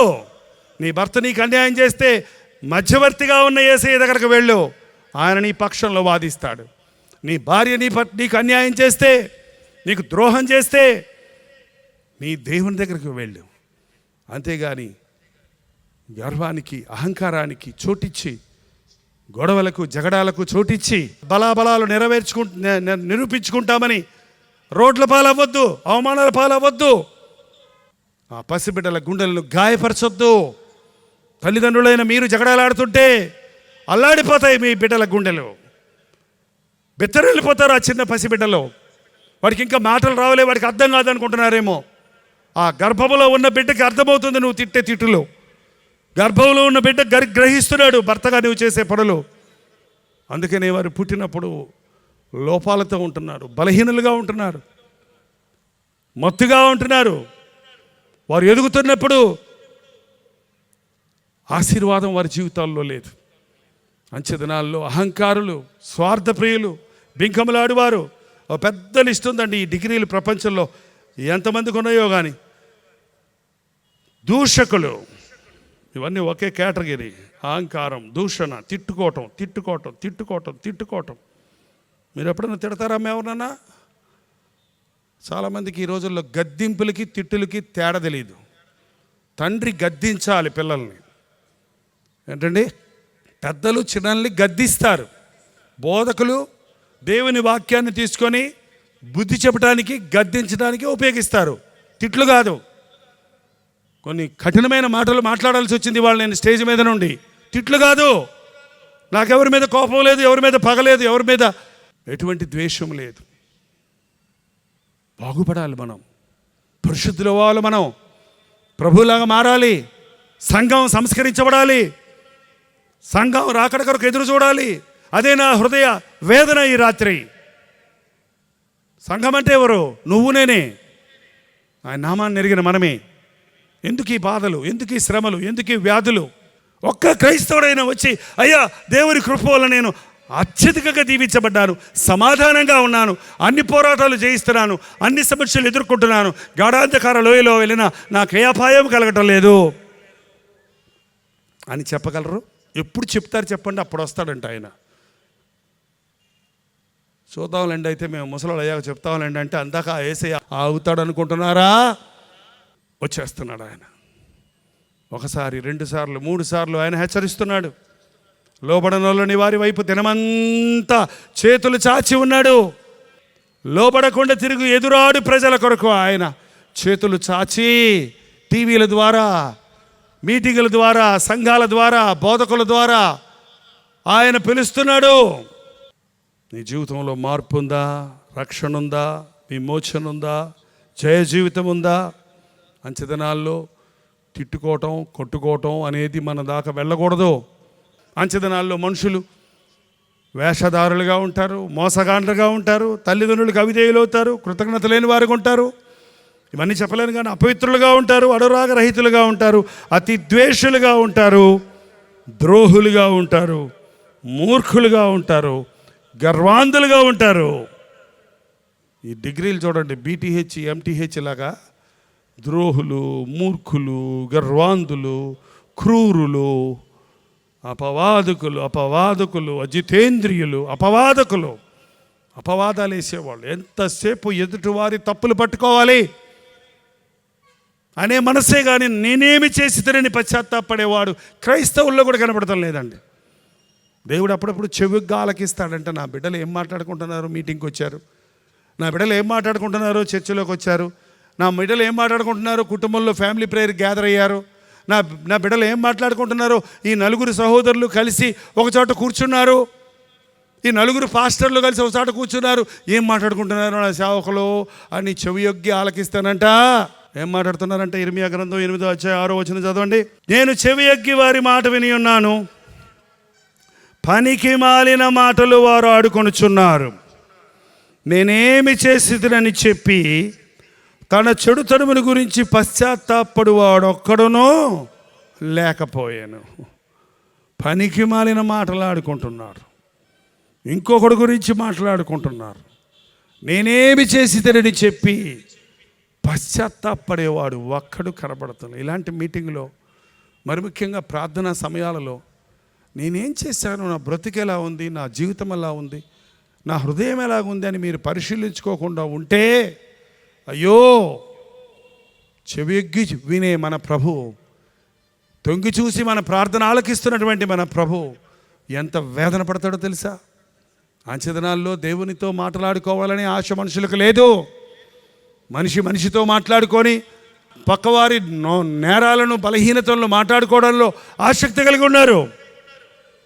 నీ భర్త నీకు అన్యాయం చేస్తే మధ్యవర్తిగా ఉన్న యేసయ్య దగ్గరకు వెళ్ళు, ఆయన నీ పక్షంలో వాదిస్తాడు. నీ భార్య నీకు అన్యాయం చేస్తే, నీకు ద్రోహం చేస్తే నీ దేవుని దగ్గరికి వెళ్ళు. అంతేగాని గర్వానికి, అహంకారానికి చోటిచ్చి, గొడవలకు, జగడాలకు చోటిచ్చి బలాబలాలు నిరూపించుకుంటామని రోడ్ల పాలవ్వద్దు, అవమానాల పాలవ్వద్దు. ఆ పసిబిడ్డల గుండెలను గాయపరచొద్దు. తల్లిదండ్రులైన మీరు జగడాలాడుతుంటే అల్లాడిపోతాయి మీ బిడ్డల గుండెలు, బెత్తరెళ్ళిపోతారు ఆ చిన్న పసిబిడ్డలో. వాడికి ఇంకా మాటలు రావలే, వాడికి అర్థం కాదనుకుంటున్నారేమో. ఆ గర్భంలో ఉన్న బిడ్డకి అర్థమవుతుంది నువ్వు తిట్టే తిట్టులు. గర్భంలో ఉన్న బిడ్డ గ్రహిస్తున్నాడు భర్తగా నువ్వు చేసే పనులు. అందుకనే వారు పుట్టినప్పుడు లోపాలతో ఉంటున్నారు, బలహీనులుగా ఉంటున్నారు, మత్తుగా ఉంటున్నారు. వారు ఎదుగుతున్నప్పుడు ఆశీర్వాదం వారి జీవితాల్లో లేదు. అంచె దినాల్లో అహంకారులు, స్వార్థప్రియులు, బింకములాడువారు, ఒక పెద్ద లిస్ట్ ఉందండి ఈ డిగ్రీలు ప్రపంచంలో ఎంతమందికి ఉన్నాయో కానీ. దూషకులు, ఇవన్నీ ఒకే కేటగిరీ. అహంకారం, దూషణ, తిట్టుకోవటం. మీరు ఎప్పుడైనా తిడతారా ఎవరన్నా? చాలామందికి ఈ రోజుల్లో గద్దింపులకి తిట్టులకి తేడా తెలియదు. తండ్రి గద్దించాలి పిల్లల్ని. ఏంటండి, పెద్దలు చిన్నల్ని గద్దిస్తారు. బోధకులు దేవుని వాక్యాన్ని తీసుకొని బుద్ధి చెప్పడానికి, గద్దించడానికి ఉపయోగిస్తారు. తిట్లు కాదు. కొన్ని కఠినమైన మాటలు మాట్లాడాల్సి వచ్చింది వాళ్ళు నేను స్టేజ్ మీద నుండి. తిట్లు కాదు. నాకెవరి మీద కోపం లేదు, ఎవరి మీద పగ లేదు, ఎవరి మీద ఎటువంటి ద్వేషం లేదు. బాగుపడాలి మనం, పరిశుద్ధులు అవ్వాలి మనం, ప్రభువులాగా మారాలి. సంఘం సంస్కరించబడాలి. సంఘం రాకడ కొరకు ఎదురు చూడాలి. అదే నా హృదయ వేదన ఈ రాత్రి. సంఘం అంటే ఎవరు? నువ్వు, నేనే. ఆయన నామాన్ని ఎరిగిన మనమే. ఎందుకు ఈ బాధలు, ఎందుకు ఈ శ్రమలు, ఎందుకు ఈ వ్యాధులు? ఒక్క క్రైస్తవుడైనా వచ్చి అయ్యా దేవుని కృప వల్ల నేను అత్యధికంగా దీవించబడ్డాను, సమాధానంగా ఉన్నాను, అన్ని పోరాటాలు జయిస్తున్నాను, అన్ని సమస్యలు ఎదుర్కొంటున్నాను, గాఢాంధకార లోయలో వెళ్ళినా నాకు ఏ అపాయం కలగటం లేదు అని చెప్పగలరు? ఎప్పుడు చెప్తారు చెప్పండి? అప్పుడు వస్తాడంట ఆయన. చూద్దాంలేండి, అయితే మేము ముసలాళ్ళు అయ్యాక చెప్తాంలేండి అంటే అందాక ఏసయ్య ఆగుతాడు అనుకుంటున్నారా? వచ్చేస్తున్నాడు ఆయన. ఒకసారి, 2 సార్లు, 3 సార్లు ఆయన హెచ్చరిస్తున్నాడు. లోబడనోళ్ళని వారి వైపు దినమంతా చేతులు చాచి ఉన్నాడు. లోబడకుండా తిరుగు ఎదురాడు ప్రజల కొరకు ఆయన చేతులు చాచి టీవీల ద్వారా, మీటింగుల ద్వారా, సంఘాల ద్వారా, బోధకుల ద్వారా ఆయన పిలుస్తున్నాడు. నీ జీవితంలో మార్పు ఉందా? రక్షణ ఉందా? విమోచన ఉందా? జయ జీవితం ఉందా? అంచెదినాల్లో తిట్టుకోవటం, కొట్టుకోవటం అనేది మన దాకా వెళ్ళకూడదు. అంచెదినాల్లో మనుషులు వేషధారులుగా ఉంటారు, మోసగాండ్రుగా ఉంటారు, తల్లిదండ్రులకు అవిధేయులు అవుతారు, కృతజ్ఞత లేని వారుగా ఉంటారు. ఇవన్నీ చెప్పలేను కానీ అపవిత్రులుగా ఉంటారు, అనురాగ రహితులుగా ఉంటారు, అతి ద్వేషులుగా ఉంటారు, ద్రోహులుగా ఉంటారు, మూర్ఖులుగా ఉంటారు, గర్వాంధులుగా ఉంటారు. ఈ డిగ్రీలు చూడండి, బీటీహెచ్, ఎంటీహెచ్ లాగా ద్రోహులు, మూర్ఖులు, గర్వాంధులు, క్రూరులు, అపవాదకులు, అజితేంద్రియులు, అపవాదాలు వేసేవాళ్ళు. ఎంతసేపు ఎదుటివారి తప్పులు పట్టుకోవాలి అనే మనసే కానీ నేనేమి చేసి తినని పశ్చాత్తాపడేవాడు క్రైస్తవుల్లో కూడా కనపడటం లేదండి. దేవుడు అప్పుడప్పుడు చెవిగా ఆలకిస్తాడంట. నా బిడ్డలు ఏం మాట్లాడుకుంటున్నారు? మీటింగ్కి వచ్చారు. నా బిడ్డలు ఏం మాట్లాడుకుంటున్నారు? చర్చిలోకి వచ్చారు. నా బిడ్డలు ఏం మాట్లాడుకుంటున్నారు? కుటుంబంలో ఫ్యామిలీ ప్రేయర్ గ్యాదర్ అయ్యారు. నా బిడ్డలు ఏం మాట్లాడుకుంటున్నారు? ఈ 4 సహోదరులు కలిసి ఒక చోట కూర్చున్నారు. ఈ 4 పాస్టర్లు కలిసి ఒక చోట కూర్చున్నారు. ఏం మాట్లాడుకుంటున్నారు నా సేవకులు అని చెవియొగ్గి ఆలకిస్తానంట. ఏం మాట్లాడుతున్నారంటే ఇర్మియా గ్రంథం 8వ అధ్యాయం 6వ వచనం చదవండి. నేను చెవియొగ్గి వారి మాట విని ఉన్నాను, పనికి మాలిన మాటలు వారు ఆడుకొనుచున్నారు. నేనేమి చేసిదని చెప్పి తన చెడుతనముల గురించి పశ్చాత్తాపడు వాడొక్కడునో లేకపోయాను. పనికి మాలిన మాటలు ఆడుకుంటున్నారు, ఇంకొకటి గురించి మాట్లాడుకుంటున్నారు. నేనేమి చేసిదని చెప్పి పశ్చాత్తాపడేవాడు ఒక్కడు కనబడుతున్నాడు. ఇలాంటి మీటింగ్లో, మరి ముఖ్యంగా ప్రార్థనా సమయాలలో నేనేం చేశాను, నా బ్రతికి ఎలా ఉంది, నా జీవితం ఎలా ఉంది, నా హృదయం ఎలాగుంది అని మీరు పరిశీలించుకోకుండా ఉంటే, అయ్యో, చెవియొగ్గి వినే మన ప్రభు, తొంగి చూసి మన ప్రార్థన ఆలకిస్తున్నటువంటి మన ప్రభు ఎంత వేదన పడతాడో తెలుసా? అంచెదినాల్లో దేవునితో మాట్లాడుకోవాలనే ఆశ మనుషులకు లేదు. మనిషితో మాట్లాడుకొని పక్కవారి నేరాలను, బలహీనతలను మాట్లాడుకోవడంలో ఆసక్తి కలిగి ఉన్నారు.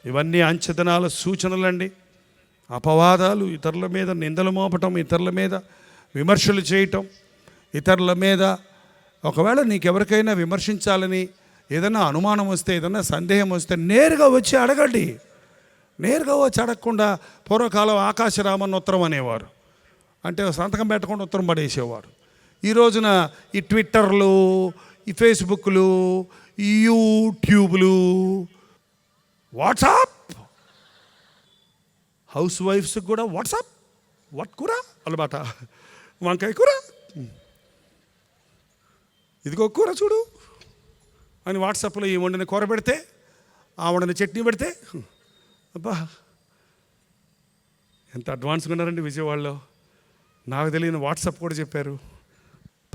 ఇవన్నీ అంచెదినాల సూచనలండి. అపవాదాలు, ఇతరుల మీద నిందలు మోపటం, ఇతరుల మీద విమర్శలు చేయటం, ఇతరుల మీద ఒకవేళ నీకెవరికైనా విమర్శించాలని ఏదైనా అనుమానం వస్తే, ఏదైనా సందేహం వస్తే నేరుగా వచ్చి అడగండి. నేరుగా వచ్చి అడగకుండా పూర్వకాలం ఆకాశరామన్ ఉత్తరం అనేవారు. అంటే సంతకం పెట్టకుండా ఉత్తరం పడేసేవారు. ఈ రోజున ఈ ట్విట్టర్లు, ఈ ఫేస్బుక్లు, ఈ యూట్యూబ్లు, వాట్సాప్ హౌస్ వైఫ్స్కి కూడా వాట్సాప్, వాట్ కూర అన్నమాట, వంకాయ కూర, ఇదిగో కూర చూడు అని వాట్సాప్లో ఈ వండిన కూర పెడితే, ఆ వండిన చట్నీ పెడితే, అబ్బా ఎంత అడ్వాన్స్గా ఉన్నారండి విజయవాడలో. నాకు తెలియని వాట్సాప్ కూడా చెప్పారు.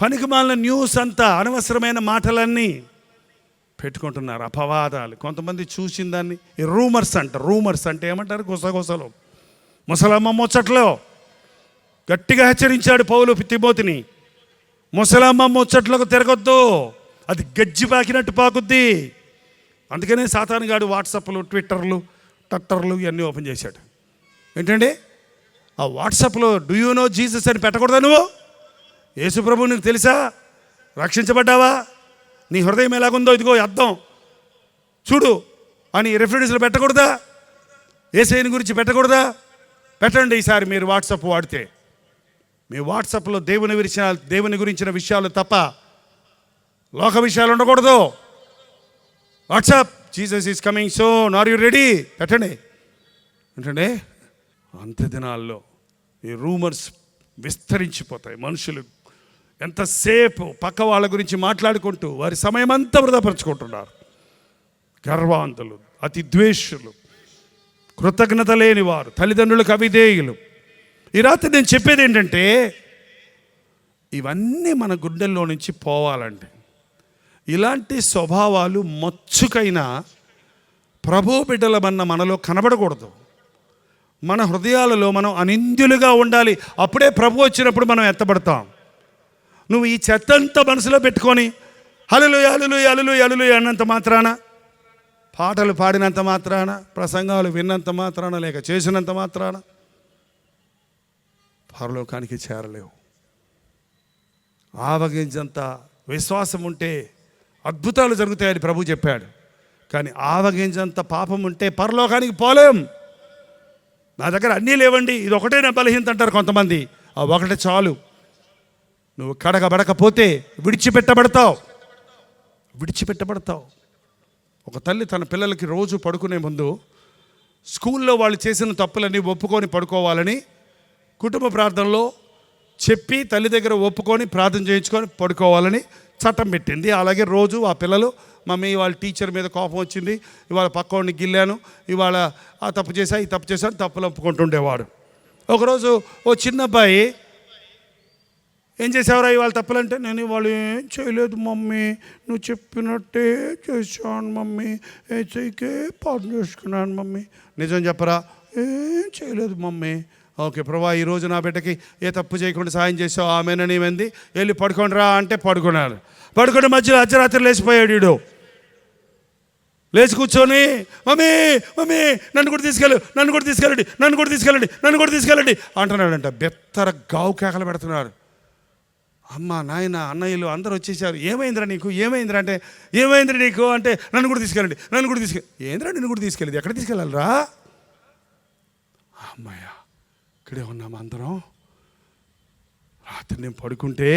పనికిమాలిన న్యూస్ అంతా, అనవసరమైన మాటలన్నీ పెట్టుకుంటున్నారు, అపవాదాలు. కొంతమంది చూసిన దాన్ని రూమర్స్ అంటే ఏమంటారు, గుసగుసలు. ముసలమ్మ ముచ్చట్లో గట్టిగా హెచ్చరించాడు పౌలు తిమోతిని, ముసలమ్మ ముచ్చట్లకు తిరగొద్దు, అది గజ్జి పాకినట్టు పాకుద్ది. అందుకనే సాతానుగాడు వాట్సాప్లు, ట్విట్టర్లు, టట్టర్లు ఇవన్నీ ఓపెన్ చేశాడు. ఏంటండి ఆ వాట్సాప్లో డూ యూ నో జీసస్ అని పెట్టకూడదా? నువ్వు యేసు ప్రభు నీకు తెలుసా? రక్షించబడ్డావా? నీ హృదయం ఎలాగుందో ఇదిగో అర్థం చూడు అని రెఫరెన్స్లు పెట్టకూడదా? యేసయ్యని గురించి పెట్టకూడదా? పెట్టండి ఈసారి మీరు వాట్సాప్ వాడితే. మీ వాట్సాప్లో దేవుని గురించిన విషయాలు తప్ప లోక విషయాలు ఉండకూడదు. WhatsApp Jesus is coming soon, are you ready పెట్టండి. ఏంటంటే అంత్య దినాల్లో ఈ రూమర్స్ విస్తరించిపోతాయి. మనుషులు ఎంతసేపు పక్క వాళ్ళ గురించి మాట్లాడుకుంటూ వారి సమయం అంతా వృధాపరుచుకుంటున్నారు. గర్వాంతులు, అతి ద్వేషులు, కృతజ్ఞత లేని వారు, తల్లిదండ్రులకు అవిధేయులు. ఈ రాత్రి నేను చెప్పేది ఏంటంటే ఇవన్నీ మన గుండెల్లో నుంచి పోవాలండి. ఇలాంటి స్వభావాలు మచ్చుకైనా ప్రభు బిడ్డలమన్న మనలో కనబడకూడదు. మన హృదయాలలో మనం అనింద్యులుగా ఉండాలి. అప్పుడే ప్రభు వచ్చినప్పుడు మనం ఎత్తబడతాం. నువ్వు ఈ చెత్తంతా మనసులో పెట్టుకొని హల్లెలూయా హల్లెలూయా హల్లెలూయా హల్లెలూయా అన్నంత మాత్రాన, పాటలు పాడినంత మాత్రాన, ప్రసంగాలు విన్నంత మాత్రాన, లేక చేసినంత మాత్రాన పరలోకానికి చేరలేవు. ఆవగించంత విశ్వాసం ఉంటే అద్భుతాలు జరుగుతాయని ప్రభు చెప్పాడు. కానీ ఆవగించంత పాపం ఉంటే పరలోకానికి పోలేం. నా దగ్గర అన్నీ లేవండి, ఇది ఒకటే నా బలహీనత అంటారు కొంతమంది. ఆ ఒకటే చాలు. నువ్వు కడగబడకపోతే విడిచిపెట్టబడతావు. ఒక తల్లి తన పిల్లలకి రోజు పడుకునే ముందు స్కూల్లో వాళ్ళు చేసిన తప్పులన్నీ ఒప్పుకొని పడుకోవాలని కుటుంబ ప్రార్థనలో చెప్పి తల్లి దగ్గర ఒప్పుకొని ప్రార్థన చేయించుకొని పడుకోవాలని చట్టం పెట్టింది. అలాగే రోజు ఆ పిల్లలు, మమ్మీ వాళ్ళ టీచర్ మీద కోపం వచ్చింది, ఇవాళ పక్కవాడిని గిల్లాను, ఇవాళ ఆ తప్పు చేశా, ఈ తప్పు చేశాను, తప్పులు ఒప్పుకుంటుండేవాడు. ఒకరోజు ఓ చిన్న అబ్బాయి, ఏం చేసావురా ఇవాళ తప్పులంటే, నేను ఇవాళ ఏం చేయలేదు మమ్మీ, నువ్వు చెప్పినట్టే చేశాను మమ్మీ, ఏసైకే ప్రార్థన చేసుకున్నాను మమ్మీ. నిజం చెప్పరా? ఏం చేయలేదు మమ్మీ. ఓకే ప్రభా, ఈరోజు నా బిడ్డకి ఏ తప్పు చేయకుండా సాయం చేసావు, ఆమెనని ఏమైంది, వెళ్ళి పడుకోండి రా అంటే పడుకున్నాడు. పడుకునే మధ్యలో అర్ధరాత్రి లేచిపోయాడు. వీడు లేచి కూర్చొని మమ్మీ మమ్మీ నన్ను కూడా తీసుకెళ్ళండి అంటున్నాడంట. బెత్తర గావు కేకలు పెడుతున్నారు. అమ్మ నాయన అన్నయ్యలు అందరూ వచ్చేసారు. ఏమైందిరా అంటే ఏమైందిరా నీకు అంటే నన్ను కూడా తీసుకెళ్ళండి. ఏంద్రా నిన్ను కూడా తీసుకెళ్ళేది? ఎక్కడ తీసుకెళ్ళాలిరా? అమ్మాయ ఇక్కడే ఉన్నాము అందరం. రాత్రి నేను పడుకుంటే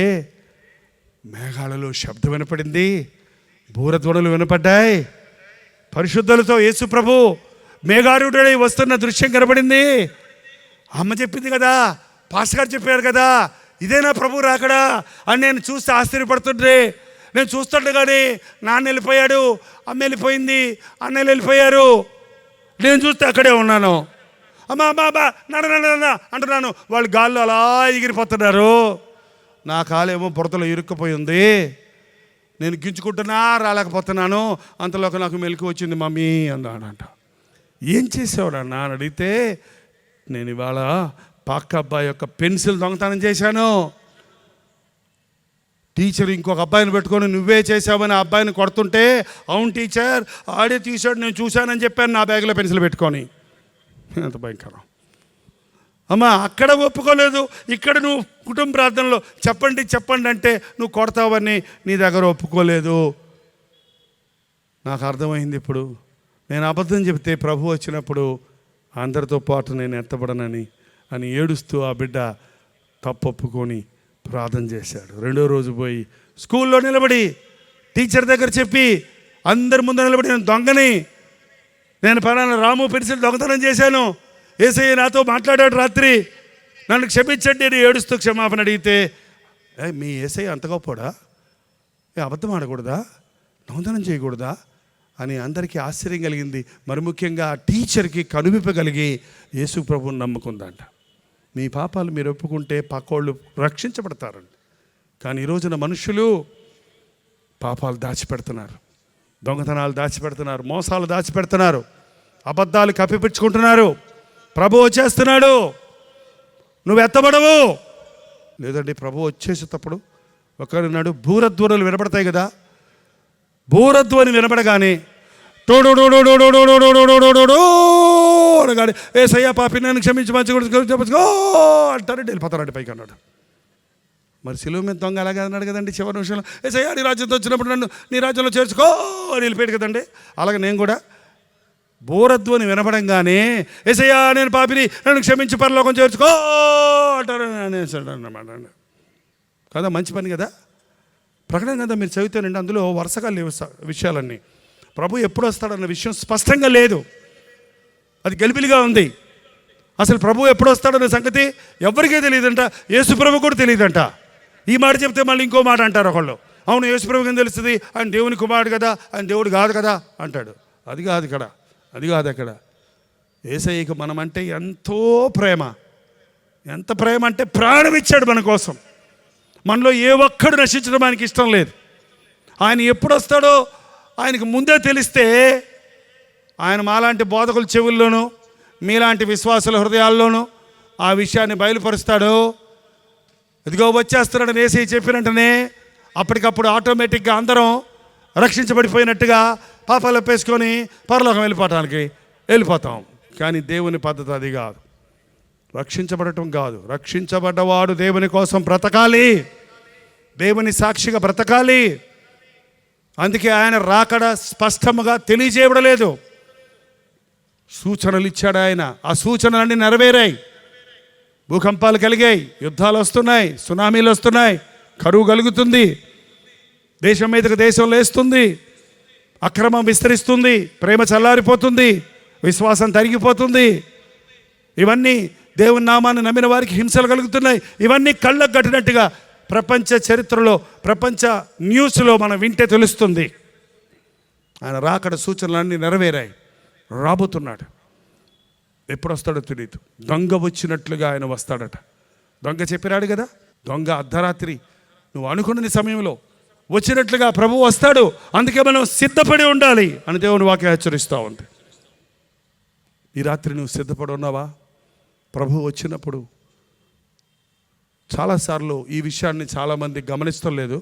మేఘాలలో శబ్దం వినపడింది, బూరధ్వనులు వినపడ్డాయి, పరిశుద్ధులతో యేసు ప్రభు మేఘారూఢుడై వస్తున్న దృశ్యం కనపడింది. అమ్మ చెప్పింది కదా, పాస్టర్ గారు చెప్పారు కదా, ఇదేనా ప్రభు రాకడా అని నేను చూస్తే ఆశ్చర్యపడుతుంటే, నేను చూస్తుండగానే నాన్న వెళ్ళిపోయాడు, అమ్మ వెళ్ళిపోయింది, అన్నయ్యలు వెళ్ళిపోయారు, నేను చూస్తే అక్కడే ఉన్నాను. అమ్మా నాన్న అంటున్నాను. వాళ్ళు గాల్లో అలా ఎగిరిపోతున్నారు. నా కాలేమో బురదలో ఇరుక్కుపోయి ఉంది. నేను గింజుకుంటున్నా రాలేకపోతున్నాను. అంతలోకి నాకు మెలకు వచ్చింది. మమ్మీ అన్నాడంట. ఏం చేసావు నాన్న అని అడిగితే, నేను ఇవాళ పక్క అబ్బాయి యొక్క పెన్సిల్ దొంగతనం చేశాను. టీచర్ ఇంకొక అబ్బాయిని పెట్టుకొని నువ్వే చేసావని ఆ అబ్బాయిని కొడుతుంటే, అవును టీచర్ ఆడే తీసాడు, నేను చూశానని చెప్పాను నా బ్యాగ్లో పెన్సిల్ పెట్టుకొని. ఎంత భయంకరం. అమ్మ అక్కడ ఒప్పుకోలేదు, ఇక్కడ నువ్వు కుటుంబ ప్రార్థనలో చెప్పండి అంటే నువ్వు కొడతావని నీ దగ్గర ఒప్పుకోలేదు. నాకు అర్థమైంది ఇప్పుడు, నేను అబద్ధం చెప్తే ప్రభు వచ్చినప్పుడు అందరితో పాటు నేను ఎత్తబడనని అని ఏడుస్తూ ఆ బిడ్డ తప్పు ఒప్పుకొని ప్రార్థన చేశాడు. రెండో రోజు పోయి స్కూల్లో నిలబడి టీచర్ దగ్గర చెప్పి అందరి ముందు నిలబడి, నేను దొంగని, నేను పలానా రాము పెన్సిల్ దొంగతనం చేశాను, యేసయ్య నాతో మాట్లాడాడు రాత్రి, నన్ను క్షమించండి అని ఏడుస్తూ క్షమాపణ అడిగితే, మీ యేసయ్య అంత గొప్పోడా, అబద్ధం ఆడకూడదా, దొంగతనం చేయకూడదా అని అందరికీ ఆశ్చర్యం కలిగింది. మరి ముఖ్యంగా ఆ టీచర్కి కనువిప్పగలిగి యేసు ప్రభువుని నమ్ముకుందంట. మీ పాపాలు మీరు ఒప్పుకుంటే పక్కోళ్ళు రక్షించబడతారండి. కానీ ఈ రోజున మనుషులు పాపాలు దాచిపెడుతున్నారు, దొంగతనాలు దాచిపెడుతున్నారు, మోసాలు దాచిపెడుతున్నారు, అబద్ధాలు కప్పిపుచ్చుకుంటున్నారు. ప్రభు వచ్చేస్తున్నాడు, నువ్వు ఎత్తబడవు. లేదండి, ప్రభు వచ్చేసేటప్పుడు ఒకరినాడు బూరధ్వనులు వినపడతాయి కదా, బూరధ్వని వినపడగానే అనగానే యేసయ్య పాపి నన్ను క్షమించి మంచిగా అంటారండి, వెళ్ళిపోతారండి పైకి అన్నాడు. మరి సిలువ మీద దొంగ అలాగే అన్నాడు కదండి చివరి నిమిషంలో, యేసయ్య నీ రాజ్యంతో వచ్చినప్పుడు నన్ను నీ రాజ్యంలో చేర్చుకో అని వెళ్ళిపోయాడు కదండి. అలాగే నేను కూడా బూరధ్వని వినపడంగానే యేసయ్య నేను పాపిని నన్ను క్షమించి పరలోకం చేర్చుకో అంటారు అన్నమాట కదా. మంచి పని కదా. ప్రకటన కదా మీరు చదివితేనండి, అందులో వరుసగా లేవు విషయాలన్నీ. ప్రభు ఎప్పుడు వస్తాడన్న విషయం స్పష్టంగా లేదు, అది గలిబిలిగా ఉంది. అసలు ప్రభు ఎప్పుడు వస్తాడన్న సంగతి ఎవరికీ తెలియదంట, యేసు ప్రభు కూడా తెలియదంట. ఈ మాట చెప్తే మళ్ళీ ఇంకో మాట అంటారు ఒకళ్ళు, అవును యేసు ప్రభుకి ఏం తెలుస్తుంది, ఆయన దేవుని కుమారుడు కదా, ఆయన దేవుడు కాదు కదా అంటాడు. అది కాదు ఇక్కడ, అది కాదు అక్కడ. యేసయ్యకి మనమంటే ఎంతో ప్రేమ, ఎంత ప్రేమ అంటే ప్రాణం ఇచ్చాడు మన కోసం. మనలో ఏ ఒక్కడు నశించడం ఆయనకి ఇష్టం లేదు. ఆయన ఎప్పుడు వస్తాడో ఆయనకు ముందే తెలిస్తే ఆయన మాలాంటి బోధకుల చెవుల్లోనూ మీలాంటి విశ్వాసుల హృదయాల్లోనూ ఆ విషయాన్ని బయలుపరుస్తాడు. ఇదిగో వచ్చేస్తున్నాడని యేసయ్య చెప్పినట్టునే అప్పటికప్పుడు ఆటోమేటిక్గా అందరం రక్షించబడిపోయినట్టుగా పాపాలు ఒప్పేసుకొని పరలోకం వెళ్ళిపోతాం. కానీ దేవుని పద్ధతి అది కాదు, రక్షించబడటం కాదు. రక్షించబడ్డవాడు దేవుని కోసం బ్రతకాలి, దేవుని సాక్షిగా బ్రతకాలి. అందుకే ఆయన రాకడ స్పష్టముగా తెలియజేయబడలేదు, సూచనలు ఇచ్చాడు ఆయన. ఆ సూచనలన్నీ నెరవేరాయి. భూకంపాలు కలిగాయి, యుద్ధాలు వస్తున్నాయి, సునామీలు వస్తున్నాయి, కరువు కలుగుతుంది, దేశం మీదకి దేశం లేస్తుంది, అక్రమం విస్తరిస్తుంది, ప్రేమ చల్లారిపోతుంది, విశ్వాసం తరిగిపోతుంది. ఇవన్నీ దేవుని నామాన్ని నమ్మిన వారికి హింసలు కలుగుతున్నాయి. ఇవన్నీ కళ్ళకు కట్టినట్టుగా ప్రపంచ చరిత్రలో, ప్రపంచ న్యూస్లో మనం వింటే తెలుస్తుంది. ఆయన రాకడ సూచనలన్నీ నెరవేరాయి, రాబోతున్నాడు. ఎప్పుడు వస్తాడో తెలియదు. దొంగ వచ్చినట్లుగా ఆయన వస్తాడట. దొంగ చెప్పినాడు కదా, దొంగ అర్ధరాత్రి నువ్వు అనుకున్న సమయంలో వచ్చినట్లుగా ప్రభు వస్తాడు, అందుకే మనం సిద్ధపడి ఉండాలి అని దేవుని వాక్యం హెచ్చరిస్తూ ఉంది. ఈ రాత్రి నువ్వు సిద్ధపడి ఉన్నావా? ప్రభు వచ్చినప్పుడు చాలాసార్లు ఈ విషయాన్ని చాలామంది గమనిస్తూ లేదు.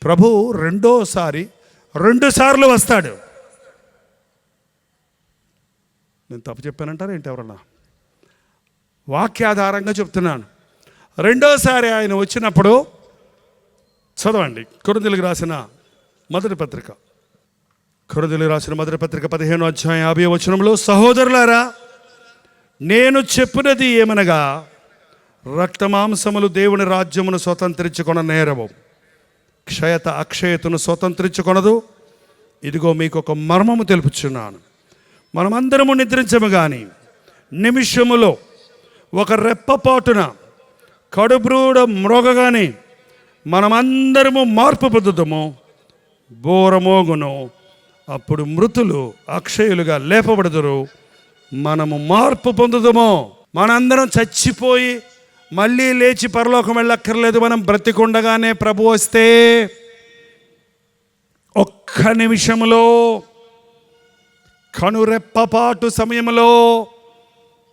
ప్రభు రెండు సార్లు వస్తాడు. నేను తప్పు చెప్పానంటారా ఏంటి ఎవరన్నా? వాక్యాధారంగా చెప్తున్నాను. రెండోసారి ఆయన వచ్చినప్పుడు చదవండి, కొరింథీయులకు రాసిన మొదటి పత్రిక 15వ అధ్యాయం 50వ వచనంలో, సహోదరులారా నేను చెప్పినది ఏమనగా రక్తమాంసములు దేవుని రాజ్యమును స్వతంత్రించుకొన నేరవు, క్షయత అక్షయతను స్వతంత్రించుకొనదు. ఇదిగో మీకు ఒక మర్మము తెలుపుచున్నాను. మనమందరము నిద్రించము కానీ నిమిషములో ఒక రెప్పపాటున కడుబ్రూడ మ్రోగగానే మనమందరము మార్పు పొందుతాము. బోరమోగును, అప్పుడు మృతులు అక్షయులుగా లేపబడుదురు, మనము మార్పు పొందుదాము. మనందరం చచ్చిపోయి మళ్ళీ లేచి పరలోకం వెళ్ళక్కర్లేదు. మనం బ్రతికుండగానే ప్రభు వస్తే ఒక్క నిమిషంలో, కనురెప్పపాటు సమయంలో,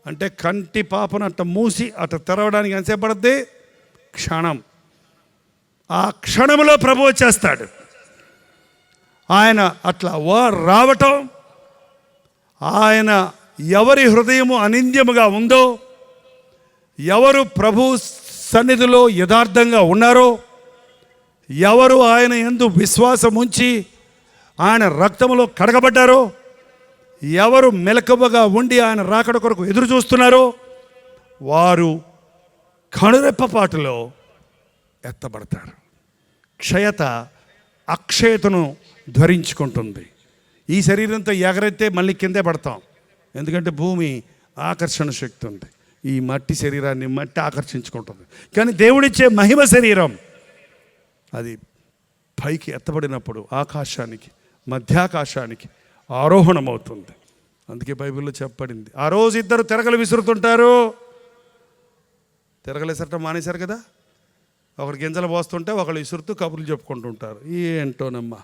అంటే కంటి పాపను అట్ట మూసి అట్ట తెరవడానికి ఎంతసేపు పడుద్ది? క్షణం. ఆ క్షణంలో ప్రభు వచ్చేస్తాడు. ఆయన అట్లా రావటం, ఆయన ఎవరి హృదయము అనింద్యముగా ఉందో, ఎవరు ప్రభు సన్నిధిలో యథార్థంగా ఉన్నారో, ఎవరు ఆయన యందు విశ్వాసం ఉంచి ఆయన రక్తములో కడగబడ్డారో, ఎవరు మెలకువగా ఉండి ఆయన రాకడ కొరకు ఎదురు చూస్తున్నారో, వారు కనురెప్పపాటులో ఎత్తబడతారు. క్షయత అక్షయతను ధరించుకుంటుంది. ఈ శరీరంతో ఎగరైతే మళ్ళీ కిందే పడతాం, ఎందుకంటే భూమి ఆకర్షణ శక్తి ఉంది. ఈ మట్టి శరీరాన్ని మట్టి ఆకర్షించుకుంటుంది. కానీ దేవుడిచ్చే మహిమ శరీరం అది పైకి ఎత్తబడినప్పుడు ఆకాశానికి, మధ్యాకాశానికి ఆరోహణమవుతుంది. అందుకే బైబిల్లో చెప్పబడింది, ఆ రోజు ఇద్దరు తిరగలు విసురుతుంటారు. తిరగలు విసరటం మానేశారు కదా. ఒకరు గింజలు పోస్తుంటే ఒకళ్ళు విసురుతూ కబుర్లు చెప్పుకుంటుంటారు. ఏంటోనమ్మా,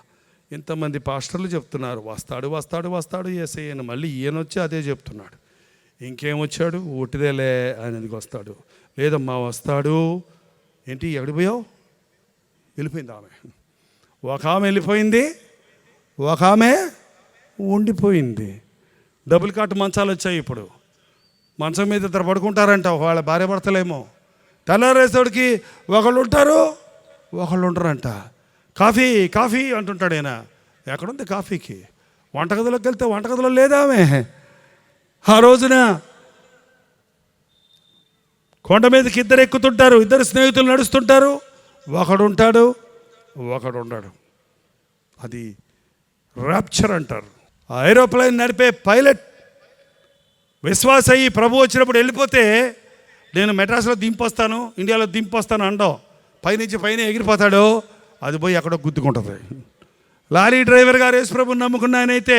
ఇంతమంది పాస్టర్లు చెప్తున్నారు వస్తాడు వస్తాడు వస్తాడు యేసయ్య, మళ్ళీ ఈయన వచ్చి అదే చెప్తున్నాడు. ఇంకేమొచ్చాడు, ఊటిదేలే ఆయనకి వస్తాడు. లేదమ్మా వస్తాడు. ఏంటి ఎక్కడికి పోయావు? వెళ్ళిపోయింది ఆమె. ఒక ఆమె వెళ్ళిపోయింది, ఒక ఆమె ఉండిపోయింది. డబుల్ కాట్ మంచాలు వచ్చాయి. ఇప్పుడు మంచం మీద ఇద్దరు పడుకుంటారంట, వాళ్ళ భార్య భర్తలేమో. తెల్లారేసరికి ఒకళ్ళు ఉంటారు, ఒకళ్ళు ఉండరంట. కాఫీ కాఫీ అంటుంటాడు ఆయన. ఎక్కడుంది కాఫీకి? వంటగదిలోకి వెళ్తే వంటగదిలో లేదా ఆమె. ఆ రోజున కొండ మీదకి ఇద్దరు ఎక్కుతుంటారు, ఇద్దరు స్నేహితులు నడుస్తుంటారు. ఒకడు ఉంటాడు, ఒకడు ఉండడు. అది ర్యాప్చర్ అంటారు. ఆ ఏరోప్లేన్ నడిపే పైలట్ విశ్వాస అయ్యి ప్రభు వచ్చినప్పుడు వెళ్ళిపోతే, నేను మెడ్రాస్లో దింపొస్తాను, ఇండియాలో దింపొస్తాను అండం, పైనుంచి పైన ఎగిరిపోతాడు. అది పోయి ఎక్కడో గుద్దుకుంటుంది. లారీ డ్రైవర్ గారు యేసు ప్రభుని నమ్ముకున్న ఆయన అయితే,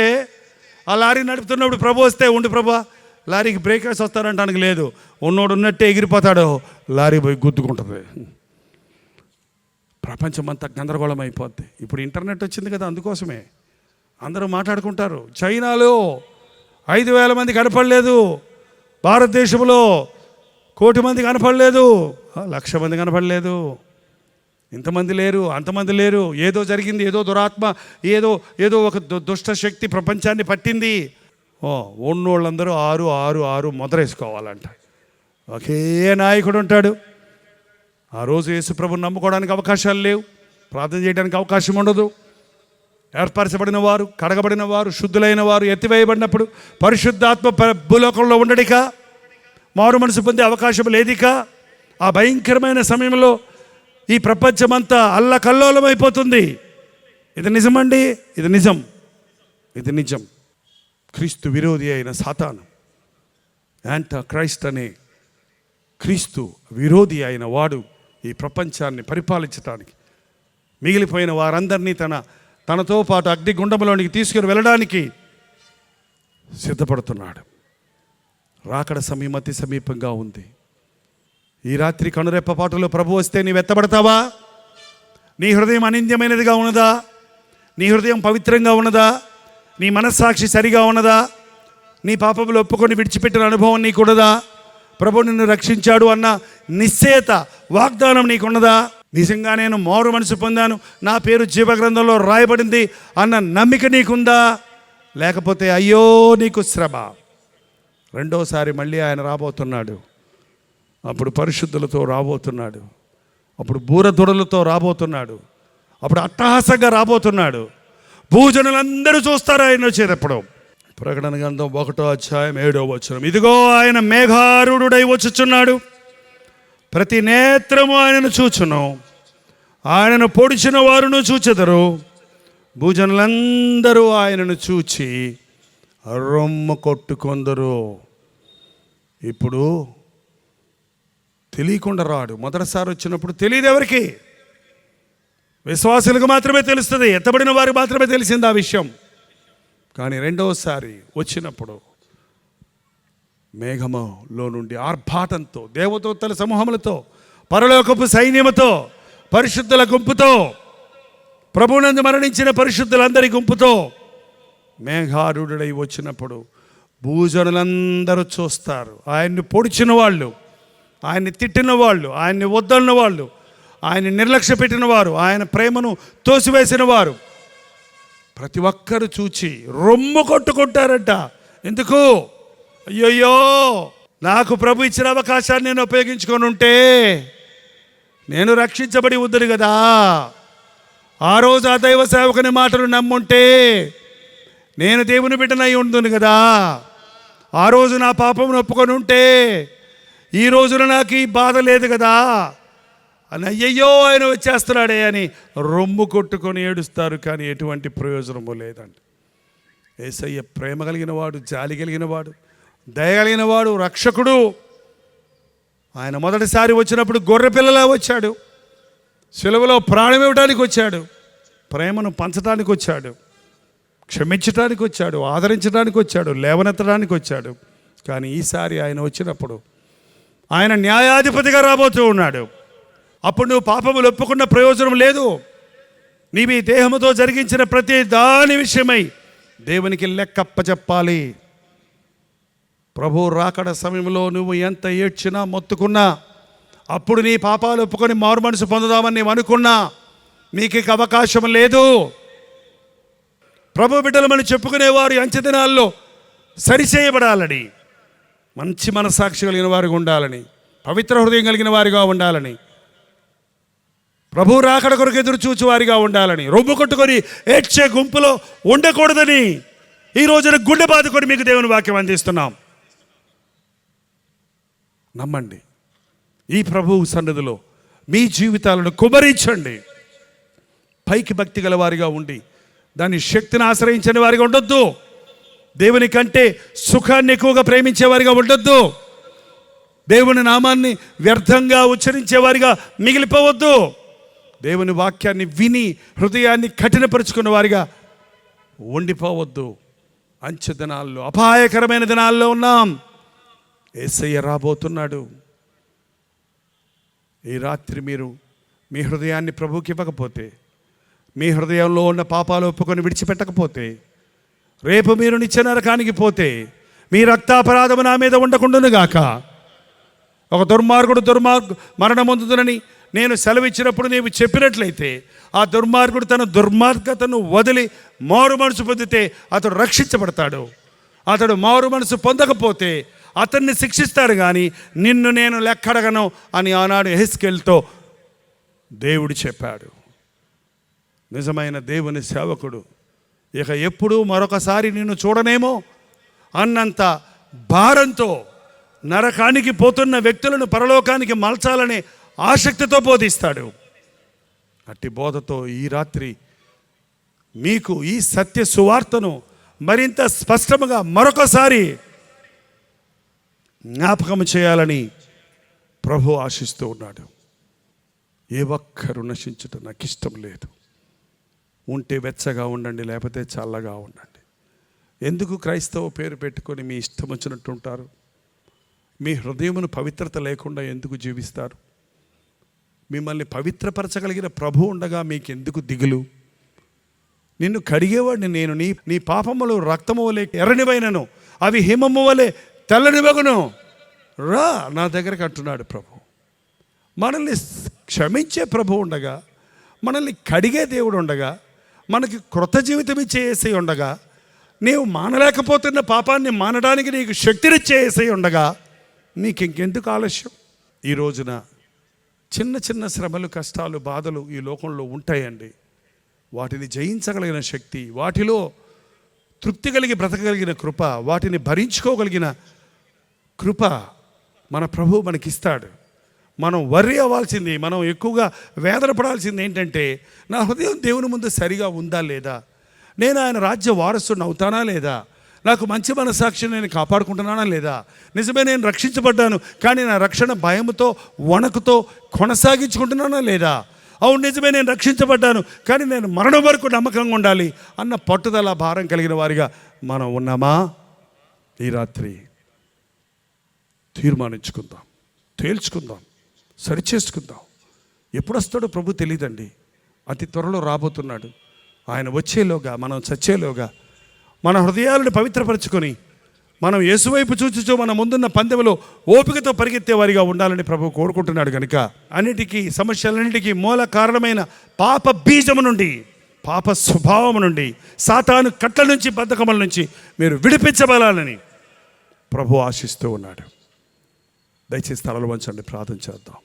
ఆ లారీ నడుపుతున్నప్పుడు ప్రభు వస్తే, ఉండి ప్రభు లారీకి బ్రేకర్స్ వస్తారంటానికి లేదు, ఉన్నోడు ఉన్నట్టే ఎగిరిపోతాడు, లారీ పోయి గుద్దుకుంటుంది. ప్రపంచం అంతా గందరగోళం అయిపోద్ది. ఇప్పుడు ఇంటర్నెట్ వచ్చింది కదా, అందుకోసమే అందరూ మాట్లాడుకుంటారు. చైనాలో 5,000 మంది కనపడలేదు, భారతదేశంలో 1,000,000 మంది కనపడలేదు, 1,00,000 మంది కనపడలేదు. ఇంతమంది లేరు, అంతమంది లేరు. ఏదో జరిగింది, ఏదో దురాత్మ, ఏదో ఒక దుష్ట శక్తి ప్రపంచాన్ని పట్టింది. ఉన్నోళ్ళందరూ 6 మొదరేసుకోవాలంట. ఒకే నాయకుడు ఉంటాడు. ఆ రోజు యేసుప్రభుని నమ్ముకోవడానికి అవకాశాలు లేవు, ప్రార్థన చేయడానికి అవకాశం ఉండదు. ఏర్పరచబడిన వారు, కడగబడిన వారు, శుద్ధులైన వారు ఎత్తివేయబడినప్పుడు పరిశుద్ధాత్మ భూలోకంలో ఉండడిక, మారు మనసు పొందే అవకాశం లేదిక. ఆ భయంకరమైన సమయంలో ఈ ప్రపంచమంతా అల్లకల్లోలమైపోతుంది. ఇది నిజమండి, ఇది నిజం, ఇది నిజం. క్రీస్తు విరోధి అయిన సాతాను, యాంటా క్రైస్ట్ అనే క్రీస్తు విరోధి అయిన వాడు ఈ ప్రపంచాన్ని పరిపాలించడానికి, మిగిలిపోయిన వారందరినీ తనతో పాటు అగ్నిగుండంలోనికి తీసుకుని వెళ్ళడానికి సిద్ధపడుతున్నాడు. రాకడ సమయం అతి సమీపంగా ఉంది. ఈ రాత్రి కనురెప్పపాటులో ప్రభు వస్తే నీవు ఎత్తబడతావా? నీ హృదయం అనింద్యమైనదిగా ఉన్నదా? నీ హృదయం పవిత్రంగా ఉన్నదా? నీ మనస్సాక్షి సరిగా ఉన్నదా? నీ పాపములు ఒప్పుకొని విడిచిపెట్టిన అనుభవం నీకున్నదా? ప్రభు నిన్ను రక్షించాడు అన్న నిశ్చయత, వాగ్దానం నీకున్నదా? నిజంగా నేను మారు మనసు పొందాను, నా పేరు జీవగ్రంథంలో రాయబడింది అన్న నమ్మిక నీకుందా? లేకపోతే అయ్యో నీకు శ్రమ. రెండోసారి మళ్ళీ ఆయన రాబోతున్నాడు. అప్పుడు పరిశుద్ధులతో రాబోతున్నాడు, అప్పుడు బూరదొడలతో రాబోతున్నాడు, అప్పుడు అట్టహాసంగా రాబోతున్నాడు. భూజనులందరూ చూస్తారు ఆయన వచ్చేటప్పుడు. ప్రకటన గ్రంథం 1:7 ఇదిగో ఆయన మేఘారూఢుడై వచ్చుచున్నాడు, ప్రతి నేత్రము ఆయనను చూచును, ఆయనను పొడిచిన వారును చూచెదరు, భూజనులందరూ ఆయనను చూచి రొమ్ము కొట్టుకొందరు. ఇప్పుడు తెలియకుండా రాడు. మొదటిసారి వచ్చినప్పుడు తెలియదు ఎవరికి, విశ్వాసులకు మాత్రమే తెలుస్తుంది, ఎత్తబడిన వారికి మాత్రమే తెలిసింది ఆ విషయం. కానీ రెండవసారి వచ్చినప్పుడు మేఘములో నుండి ఆర్భాటంతో, దేవదూతల సమూహములతో, పరలోకపు సైన్యముతో, పరిశుద్ధుల గుంపుతో, ప్రభువునందు మరణించిన పరిశుద్ధులందరి గుంపుతో మేఘారూఢుడై వచ్చినప్పుడు భూజనులందరూ చూస్తారు. ఆయన్ని పొడిచిన వాళ్ళు, ఆయన్ని తిట్టిన వాళ్ళు, ఆయన్ని వద్దన్న వాళ్ళు, ఆయన్ని నిర్లక్ష్య పెట్టిన వారు, ఆయన ప్రేమను తోసివేసిన వారు ప్రతి ఒక్కరు చూచి రొమ్ము కొట్టుకుంటారంట. ఎందుకు? అయ్యయ్యో, నాకు ప్రభు ఇచ్చిన అవకాశాన్ని నేను ఉపయోగించుకొని ఉంటే నేను రక్షించబడి ఉందని కదా. ఆ రోజు ఆ దైవ సేవకుని మాటలు నమ్ముంటే నేను దేవుని బిడ్డనై ఉండును కదా. ఆ రోజు నా పాపమును ఒప్పుకొని ఉంటే ఈ రోజున నాకు ఈ బాధ లేదు కదా అని అయ్యయ్యో ఆయన వచ్చేస్తున్నాడే అని రొమ్ము కొట్టుకొని ఏడుస్తారు. కానీ ఎటువంటి ప్రయోజనము లేదండి. యేసయ్య ప్రేమ కలిగిన వాడు, జాలి కలిగిన వాడు, దయగలిగిన వాడు, రక్షకుడు. ఆయన మొదటిసారి వచ్చినప్పుడు గొర్రె పిల్లలా వచ్చాడు. సిలువలో ప్రాణం ఇవ్వడానికి వచ్చాడు, ప్రేమను పంచడానికి వచ్చాడు, క్షమించడానికి వచ్చాడు, ఆదరించడానికి వచ్చాడు, లేవనెత్తడానికి వచ్చాడు. కానీ ఈసారి ఆయన వచ్చినప్పుడు ఆయన న్యాయాధిపతిగా రాబోతూ ఉన్నాడు. అప్పుడు నువ్వు పాపములు ఒప్పుకున్న ప్రయోజనం లేదు. నీవి దేహముతో జరిగించిన ప్రతి దాని విషయమై దేవునికి లెక్కప్పచెప్పాలి. ప్రభు రాకడ సమయంలో నువ్వు ఎంత ఏడ్చినా మొత్తుకున్నా, అప్పుడు నీ పాపాలు ఒప్పుకొని మారు మనసు పొందుదామని నీవు అనుకున్నా నీకు అవకాశం లేదు. ప్రభు బిడ్డలమని చెప్పుకునేవారు అంచె దినాల్లో సరిచేయబడాలని, మంచి మనస్సాక్షి కలిగిన వారిగా ఉండాలని, పవిత్ర హృదయం కలిగిన వారిగా ఉండాలని, ప్రభు రాకడ కొరకు ఎదురు చూచు వారిగా ఉండాలని, రొమ్ము కొట్టుకొని ఏడ్చే గుంపులో ఉండకూడదని ఈ రోజున గుండె బాదుకొని మీకు దేవుని వాక్యం అందిస్తున్నాం. నమ్మండి. ఈ ప్రభువు సన్నిధిలో మీ జీవితాలను కుమరించండి. పైకి భక్తి గల వారిగా ఉండి దాని శక్తిని ఆశ్రయించని వారిగా ఉండొద్దు. దేవుని కంటే సుఖాన్ని ఎక్కువగా ప్రేమించేవారిగా ఉండొద్దు. దేవుని నామాన్ని వ్యర్థంగా ఉచ్చరించేవారిగా మిగిలిపోవద్దు. దేవుని వాక్యాన్ని విని హృదయాన్ని కఠినపరుచుకున్న వారిగా ఉండిపోవద్దు. అంచె దినాల్లో, అపాయకరమైన దినాల్లో ఉన్నాం. యేసయ్య రాబోతున్నాడు. ఈ రాత్రి మీరు మీ హృదయాన్ని ప్రభువుకి ఇవ్వకపోతే, మీ హృదయంలో ఉన్న పాపాలు ఒప్పుకొని విడిచిపెట్టకపోతే, రేపు మీరు నిత్య నరకానికి పోతే మీ రక్తాపరాధము నా మీద ఉండకుండాను గాక. ఒక దుర్మార్గుడు మరణమొందుతునని నేను సెలవిచ్చినప్పుడు నీవు చెప్పినట్లయితే ఆ దుర్మార్గుడు తన దుర్మార్గతను వదిలి మారు మనసు పొందితే అతడు రక్షించబడతాడు. అతడు మారు మనసు పొందకపోతే అతన్ని శిక్షిస్తాడు, కానీ నిన్ను నేను లెక్కడగను అని ఆనాడు యెహెజ్కేలుతో దేవుడు చెప్పాడు. నిజమైన దేవుని సేవకుడు ఇక ఎప్పుడూ మరొకసారి నిన్ను చూడనేమో అన్నంత భారంతో నరకానికి పోతున్న వ్యక్తులను పరలోకానికి మలచాలనే ఆసక్తితో బోధిస్తాడు. అట్టి బోధతో ఈ రాత్రి మీకు ఈ సత్య సువార్తను మరింత స్పష్టముగా మరొకసారి జ్ఞాపకం చేయాలని ప్రభు ఆశిస్తూ ఉన్నాడు. ఏ ఒక్కరు నశించుట నాకు ఇష్టం లేదు. ఉంటే వెచ్చగా ఉండండి, లేకపోతే చల్లగా ఉండండి. ఎందుకు క్రైస్తవ పేరు పెట్టుకొని మీ ఇష్టం వచ్చినట్టు ఉంటారు? మీ హృదయమును పవిత్రత లేకుండా ఎందుకు జీవిస్తారు? మిమ్మల్ని పవిత్రపరచగలిగిన ప్రభు ఉండగా మీకు ఎందుకు దిగులు? నిన్ను కడిగేవాడిని నేను. నీ పాపములు రక్తము వలె ఎర్రనివైనను, అవి హిమము వలె తెల్లనివగును. రా నా దగ్గరకు అంటున్నాడు ప్రభు. మనల్ని క్షమించే ప్రభు ఉండగా, మనల్ని కడిగే దేవుడు ఉండగా, మనకి క్రొత్త జీవితం ఇచ్చే యేసయ్య ఉండగా, నీవు మానలేకపోతున్న పాపాన్ని మానడానికి నీకు శక్తినిచ్చే యేసయ్య ఉండగా నీకు ఇంకెందుకు ఆలస్యం? ఈ రోజున చిన్న చిన్న శ్రమలు, కష్టాలు, బాధలు ఈ లోకంలో ఉంటాయండి. వాటిని జయించగలిగిన శక్తి, వాటిలో తృప్తి కలిగి బ్రతకగలిగిన కృప, వాటిని భరించుకోగలిగిన కృప మన ప్రభు మనకిస్తాడు. మనం వర్రీ అవ్వాల్సింది, మనం ఎక్కువగా వేదన పడాల్సింది ఏంటంటే, నా హృదయం దేవుని ముందు సరిగా ఉందా లేదా, నేను ఆయన రాజ్య వారసుని అవుతానా లేదా, నాకు మంచి మనస్సాక్షిని నేను కాపాడుకుంటున్నానా లేదా, నిజమే నేను రక్షించబడ్డాను కానీ నా రక్షణ భయముతో వణకుతో కొనసాగించుకుంటున్నానా లేదా, అవును నిజమే నేను రక్షించబడ్డాను కానీ నేను మరణం వరకు నమ్మకంగా ఉండాలి అన్న పట్టుదల భారం కలిగిన వారిగా మనం ఉన్నామా? ఈ రాత్రి తీర్మానించుకుందాం, తేల్చుకుందాం, సరిచేసుకుందాం. ఎప్పుడు వస్తాడో ప్రభు తెలియదండి. అతి త్వరలో రాబోతున్నాడు. ఆయన వచ్చేలోగా, మనం చచ్చేలోగా మన హృదయాలను పవిత్రపరచుకొని మనం యేసువైపు చూచుచూ మన ముందున్న పందెంలో ఓపికతో పరిగెత్తే వారిగా ఉండాలని ప్రభు కోరుకుంటున్నాడు. కనుక అన్నిటికీ, సమస్యలన్నిటికీ మూల కారణమైన పాప బీజము నుండి, పాప స్వభావం నుండి, సాతాను కట్ల నుంచి, బద్ధకముల నుంచి మీరు విడిపించబడాలని ప్రభు ఆశిస్తూ ఉన్నాడు. దయచేసి తలలు వంచండి, ప్రార్థన చేద్దాం.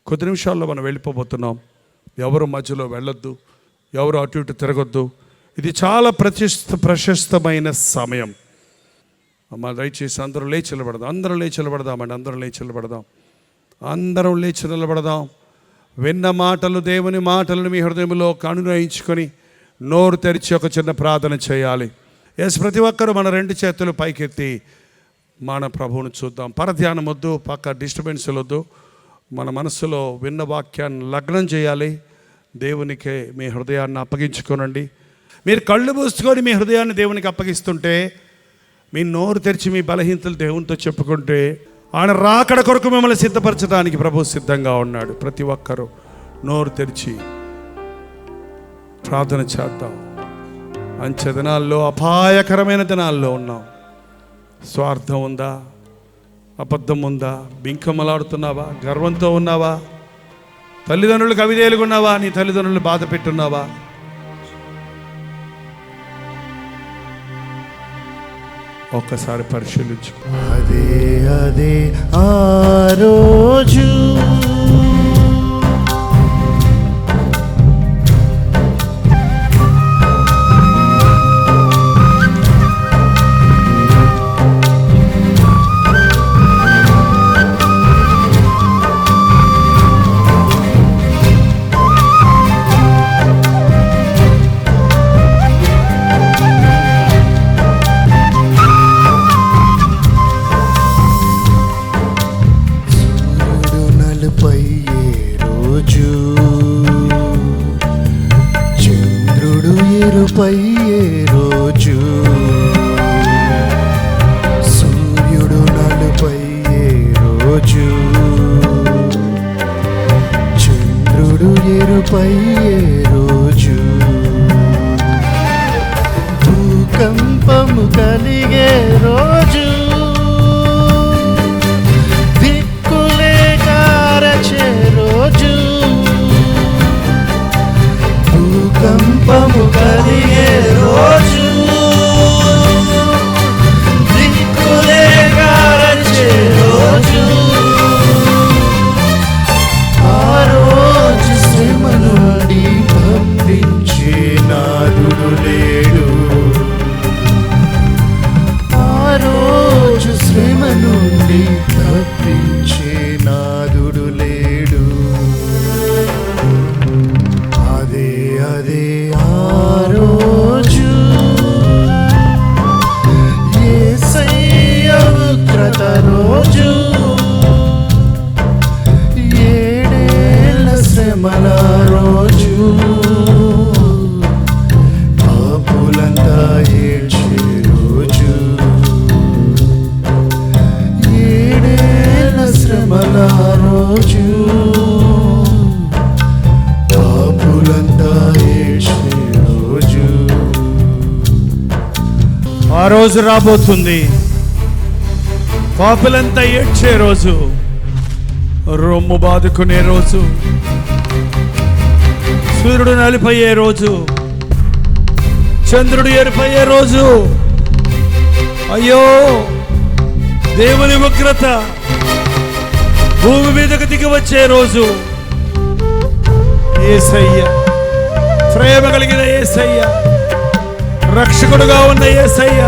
కొద్ది నిమిషాల్లో మనం వెళ్ళిపోబోతున్నాం. ఎవరు మధ్యలో వెళ్ళొద్దు, ఎవరు అటు ఇటు తిరగొద్దు. ఇది చాలా ప్రశస్తమైన సమయం. అమ్మ దయచేసి అందరూ లేచి నిలబడదాం. అందరం లేచి నిలబడదామండి. అందరం లేచి నిలబడదాం. అందరం లేచి నిలబడదాం. విన్న మాటలు, దేవుని మాటలను మీ హృదయంలో అనునయించుకొని నోరు తెరిచి ఒక చిన్న ప్రార్థన చేయాలి. ప్రతి ఒక్కరూ మన రెండు చేతులు పైకెత్తి మన ప్రభువును చూద్దాం. పరధ్యానం వద్దు, పక్క డిస్టర్బెన్స్లు వద్దు. మన మనసులో విన్న వాక్యాన్ని లగ్నం చేయాలి. దేవునికే మీ హృదయాన్ని అప్పగించుకోనండి. మీరు కళ్ళు మూసుకొని మీ హృదయాన్ని దేవునికి అప్పగిస్తుంటే, మీ నోరు తెరిచి మీ బలహీనతలు దేవునితో చెప్పుకుంటే, ఆయన రాకడ కొరకు మిమ్మల్ని సిద్ధపరచడానికి ప్రభు సిద్ధంగా ఉన్నాడు. ప్రతి ఒక్కరూ నోరు తెరిచి ప్రార్థన చేద్దాం. అంచె దినాల్లో, అపాయకరమైన దినాల్లో ఉన్నాం. స్వార్థం ఉందా? అబద్ధం ఉందా? బింకమలాడుతున్నావా? గర్వంతో ఉన్నావా? తల్లిదండ్రులకు అవిధేయులుగా నీ తల్లిదండ్రులు బాధ పెట్టున్నావా? ఒక్కసారి పరిశీలించుకో. అదే అదే ఆ రోజు పయ్యే రోజు, సూర్యుడు నలుపయ్యే రోజు, చంద్రుడు ఎరుపయ్యే రోజు, భూకంపము కలిగే రోజు, దిక్కులే కారచే రోజు, భూకంపము కలిగే రోజు, దిక్కులే కారచే రోజు, ఆ రోజు శ్రమ నుండి తప్పించే నాదుడు లేడు, ఆ రోజు శ్రమ నుండి తప్పించే నాదుడు లేడు. అదే అదే ఆ రోజు, యేసయ్య ఉగ్రత రోజు, ఏడేళ్ల శ్రమల రోజు, పాపులంతా ఏడ్చే రోజు, ఏడేళ్ల శ్రమల రోజు, ఆ రోజు రాబోతుంది. పాపులంతా ఏడ్చే రోజు, రొమ్ము బాదుకునే రోజు, సూర్యుడు నలిపయ్యే రోజు, చంద్రుడు ఎరుపయ్యే రోజు. అయ్యో, దేవుని ఉగ్రత భూమి మీదకు దిగి వచ్చే రోజు. యేసయ్య, ప్రేమ కలిగిన యేసయ్య, రక్షకుడుగా ఉన్న యేసయ్య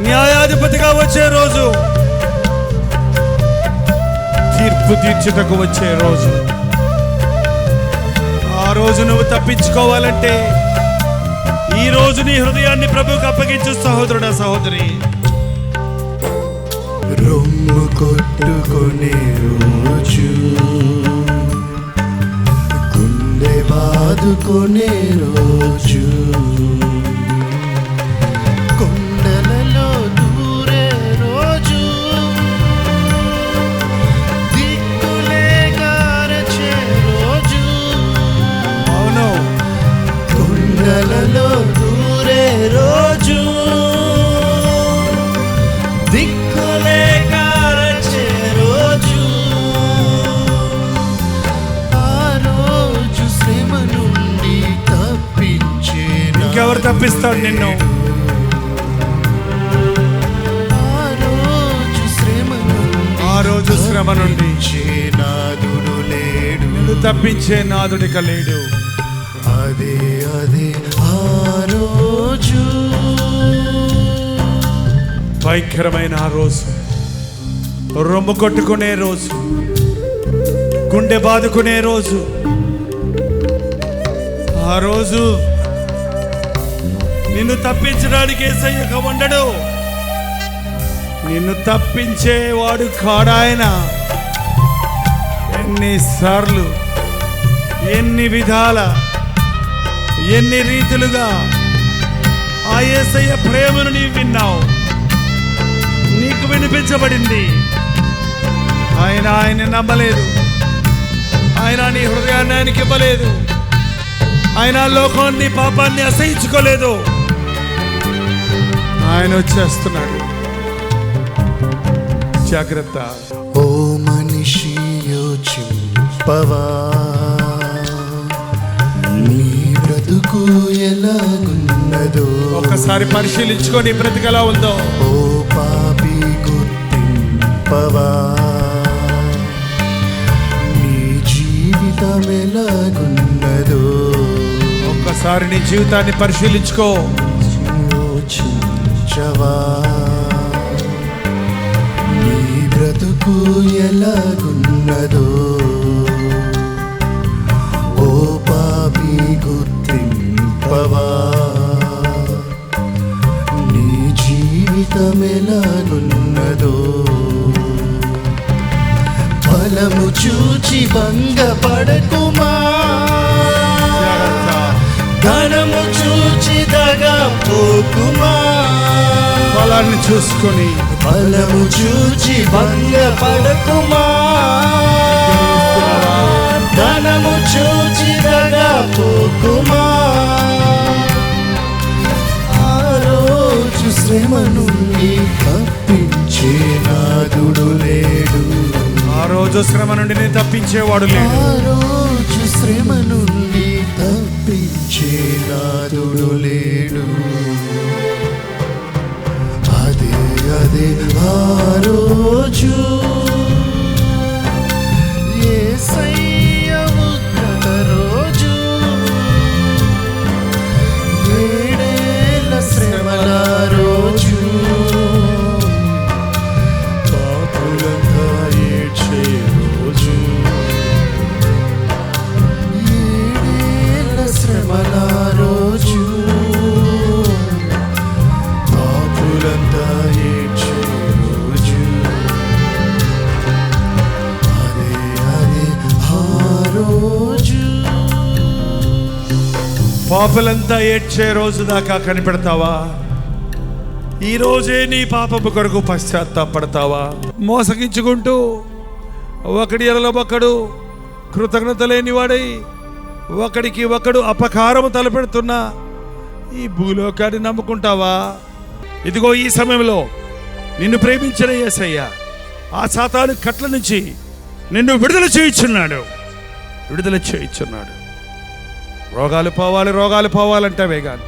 న్యాయాధిపతిగా వచ్చే రోజు, తీర్పు తీర్చుటకు వచ్చే రోజు. ఆ రోజు నువ్వు తప్పించుకోవాలంటే ఈ రోజు నీ హృదయాన్ని ప్రభువుకు అప్పగించు సహోదరుడా, సహోదరి. రొమ్ము కొట్టుకునే రోజు, గుండె బాదుకునే రోజు, కొండలలో దూరే రోజు, దిక్కులే కారచే రోజు, అవును, కొండలలో దూరే రోజు, దిక్కులే కారచే రోజు, ఆ రోజు శ్రమ నుండి తప్పించే ఇంకెవరు తప్పిస్తాడు నిన్ను? ఆ రోజు శ్రమ నుండి నాదుడు లేడు, నిన్ను తప్పించే నాదుడిక లేడు. అదే అదే ఆ రోజు, భయంకరమైన ఆ రోజు, రొమ్ము కొట్టుకునే రోజు, గుండె బాదుకునే రోజు. ఆ రోజు నిన్ను తప్పించడానికి యేసయ్య ఉండడు. నిన్ను తప్పించేవాడు కాడాయన. ఎన్నిసార్లు, ఎన్ని విధాల, ఎన్ని రీతులుగా ఆ యేసయ్య ప్రేమను నీవు విన్నావు, నీకు వినిపించబడింది. ఆయన నమ్మలేదు, ఆయన నీ హృదయాన్ని ఆయనకి ఇవ్వలేదు, ఆయన లోకాన్ని పాపాన్ని అసహించుకోలేదు. ఆయన వచ్చేస్తున్నాడు. జాగ్రత్త. ఓ మనిషి యోచింపవా, నీ బ్రతుకు ఎలాగున్నదో ఒక్కసారి పరిశీలించుకొని బ్రతుకు ఎలా ఉందో. ఓ పాపి గుర్తింపవా, నీ జీవితం ఎలాగున్నదో ఒక్కసారి నీ జీవితాన్ని పరిశీలించుకో. యోచించవా, నీ బ్రతుకు ఎలాగున్నదో. ఓ పాపి గుర్తింపవా, నీ జీవితం ఎలాగున్నదో. ఫలము చూచి భంగపడకుమా, ధనము చూచి దగా పోకుమా. ఫలాన్ని చూసుకొని, ఫలము చూచి భంగపడకుమా, ధనము చూచి దగా పోకుమా. ఆ రోజు శ్రమ నుండి తప్పించే నాదుడు లేడు. ఆ రోజు శ్రమ నుండి నేను తప్పించేవాడు లేడు. ఆ రోజు శ్రమ నుండి తప్పించే నాదుడు లేడు. అదే ఆ రోజు యేసయ్య ఉగ్రత రోజు, ఏడేళ్ల శ్రమల రోజు, పాపులంతా ఏడ్చే రోజు, ఏడేళ్ల శ్రమల రోజు, పాపులంతా ఏడ్చే రోజు. అదే ఆ రోజు. పాపులంతా ఏడ్చే రోజు దాకా కనిపెడతావా? ఈ రోజే నీ పాపపు కొరకు పశ్చాత్తాపడతావా? మోసగించుకుంటూ ఒకడి ఎడల ఒకడు కృతజ్ఞత లేనివాడై ఒకడికి ఒకడు అపకారము తలపెడుతున్న ఈ భూలోకాన్ని నమ్ముకుంటావా? ఇదిగో ఈ సమయంలో నిన్ను ప్రేమించిన యేసయ్య ఆ సాతాను కట్ల నుంచి నిన్ను విడుదల చేయుచున్నాడు. రోగాలు పోవాలంటావే కానీ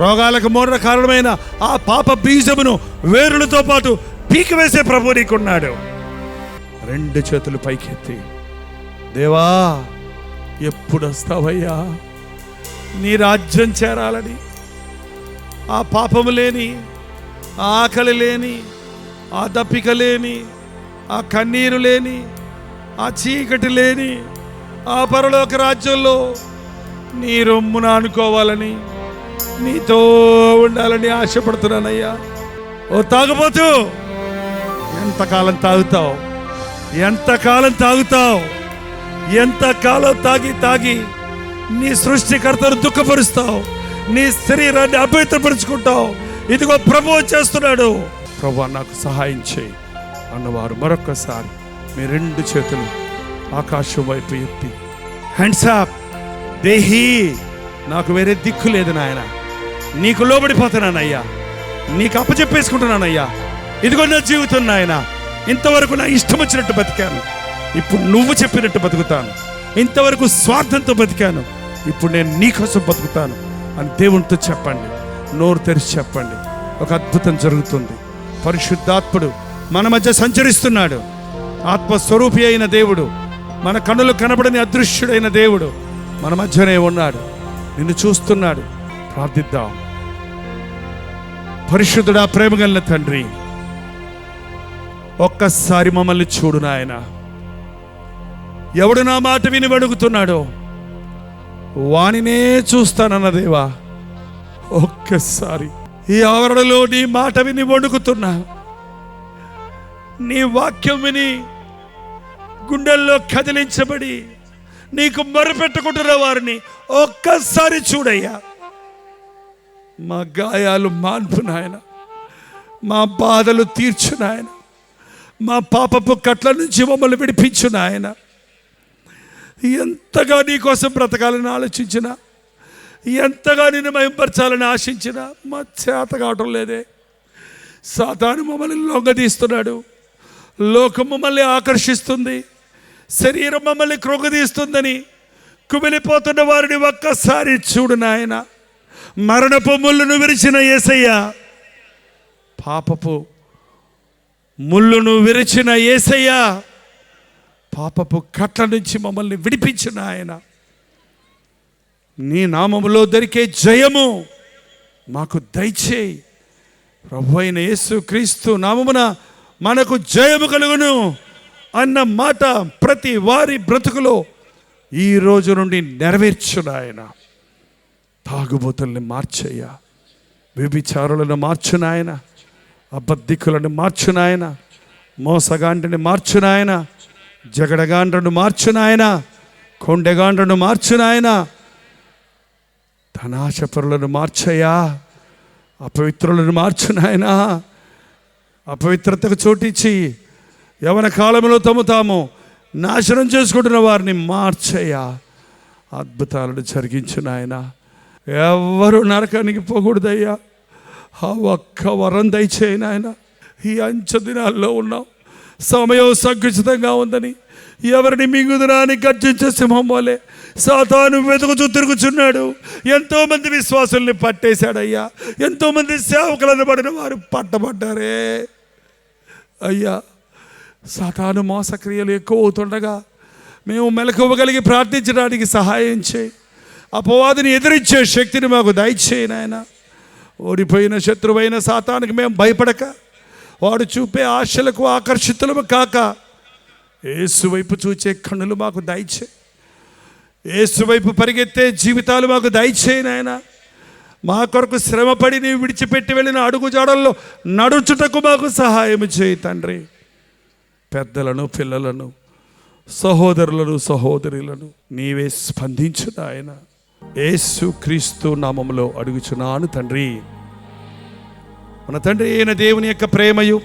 రోగాలకు మూల కారణమైన ఆ పాప బీజమును వేరులతో పాటు పీకివేసే ప్రభు నీకున్నాడు. రెండు చేతులు పైకెత్తి, దేవా ఎప్పుడు వస్తావయ్యా నీ రాజ్యం చేరాలని, ఆ పాపము లేని, ఆ ఆకలి లేని, ఆ దప్పిక లేని, ఆ కన్నీరు లేని, ఆ చీకటి లేని ఆ పరలోక రాజ్యంలో నీ రొమ్మున అనుకోవాలని, నీతో ఉండాలని ఆశపడుతున్నానయ్యా. ఓ తాగుబోతు, ఎంతకాలం తాగుతావు? ఎంతకాలం తాగి నీ సృష్టికర్తను దుఃఖపరుస్తావు, నీ శరీరాన్ని అపవిత్రపరుచుకుంటావు. ఇదిగో ప్రభు వచ్చేస్తున్నాడు. ప్రభు నాకు సహాయం చేయి అన్నవారు మరొక్కసారి మీ రెండు చేతులు ఆకాశం వైపు ఎత్తి, హ్యాండ్స్ అప్. దేహి, నాకు వేరే దిక్కు లేదు నాయన, నీకు లోబడిపోతున్నానయ్యా, నీకు అప్పచెప్పేసుకుంటున్నానయ్యా. ఇదిగో నా జీవితం నాయన, ఇంతవరకు నా ఇష్టం వచ్చినట్టు బతికాను, ఇప్పుడు నువ్వు చెప్పినట్టు బతుకుతాను. ఇంతవరకు స్వార్థంతో బతికాను, ఇప్పుడు నేను నీకోసం బతుకుతాను అని దేవునితో చెప్పండి. నోరు తెరిచి చెప్పండి. ఒక అద్భుతం జరుగుతుంది. పరిశుద్ధాత్ముడు మన మధ్య సంచరిస్తున్నాడు. ఆత్మస్వరూపి అయిన దేవుడు, మన కన్నులు కనబడని అదృశ్యుడైన దేవుడు మన మధ్యనే ఉన్నాడు, నిన్ను చూస్తున్నాడు. ప్రార్థిద్దాం. పరిశుద్ధుడా, ప్రేమగల తండ్రి, ఒక్కసారి మమ్మల్ని చూడు నాయన. ఎవడు నా మాట విని వణుకుతున్నాడో వానినే చూస్తానన్న దేవా, ఒక్కసారి ఈ ఆవరణలో నీ మాట విని వణుకుతున్నా నీ వాక్యం విని గుండెల్లో కదిలించబడి నీకు మొరపెట్టుకుంటున్న వారిని ఒక్కసారి చూడయ్యా. మా గాయాలు మాన్పు నాయన, మా బాధలు తీర్చు నాయన, మా పాపపు కట్ల నుంచి మమ్మల్ని విడిపించు నాయన. ఎంతగా నీ కోసం బ్రతకాలని ఆలోచించినా, ఎంతగా నిన్ను మహింపరచాలని ఆశించినా మా చేత కావటం లేదే. సాతాను మమ్మల్ని లొంగదీస్తున్నాడు, లోకం మమ్మల్ని ఆకర్షిస్తుంది, శరీరం మమ్మల్ని కృంగదీస్తుందని కుమిలిపోతున్న వారిని ఒక్కసారి చూడు నాయన. మరణపు ముళ్ళును విరిచిన యేసయ్య, పాపపు ముళ్ళును విరిచిన యేసయ్య, పాపపు కట్ల నుంచి మమ్మల్ని విడిపించిన ఆయన. నీ నామములో దొరికే జయము మాకు దయచేయి. ప్రభువైన యేసు క్రీస్తు నామమున మనకు జయము కలుగును అన్న మాట ప్రతి వారి బ్రతుకులో ఈ రోజు నుండి నెరవేర్చును ఆయన. తాగుబోతుల్ని మార్చయ్యా, వ్యభిచారులను మార్చునాయన, అబద్ధికులను మార్చునాయన, మోసగాండ్రని మార్చునాయన, జగడగాండ్రను మార్చునాయన, కొండెగాండ్రను మార్చునాయన, ధనాశపరులను మార్చయ్యా, అపవిత్రులను మార్చునాయన. అపవిత్రతకు చోటిచ్చి యవన కాలంలో తాము నాశనం చేసుకుంటున్న వారిని మార్చయ్యా. అద్భుతాలను జరిగించు నాయన. ఎవరు నరకానికి పోకూడదయ్యా. ఆ ఒక్క వరం దయచేయి నాయన. ఈ అంచె దినాల్లో ఉన్నాం, సమయం సంకుచితంగా ఉందని ఎవరిని మింగుదురాని గర్జించే సింహం వలె సాతాను వెతుకుతూ తిరుగుచున్నాడు. ఎంతోమంది విశ్వాసుల్ని పట్టేశాడయ్యా. ఎంతోమంది సేవకులను పడిన వారు పట్టబడ్డారే అయ్యా. సాతాను మోసక్రియలు ఎక్కువ అవుతుండగా మేము మెలకువగలిగి ప్రార్థించడానికి సహాయం చేయి. అపవాదిని ఎదిరించే శక్తిని మాకు దయచేయి నాయన. ఓడిపోయిన శత్రువైన సాతానికి మేము భయపడక, వాడు చూపే ఆశలకు ఆకర్షితులము కాక, యేసు వైపు చూచే కన్నులు మాకు దయచేయి. యేసు వైపు పరిగెత్తే జీవితాలు మాకు దయచేయి నాయన. మా కొరకు శ్రమపడి నీవు విడిచిపెట్టి వెళ్ళిన అడుగు జాడల్లో నడుచుటకు మాకు సహాయం చేయి తండ్రి. పెద్దలను, పిల్లలను, సహోదరులను, సహోదరులను నీవే స్పందించు నాయన. యేసు క్రీస్తు నామములో అడుగుచున్నాను తండ్రి. మన తండ్రి అయిన దేవుని యొక్క ప్రేమయు,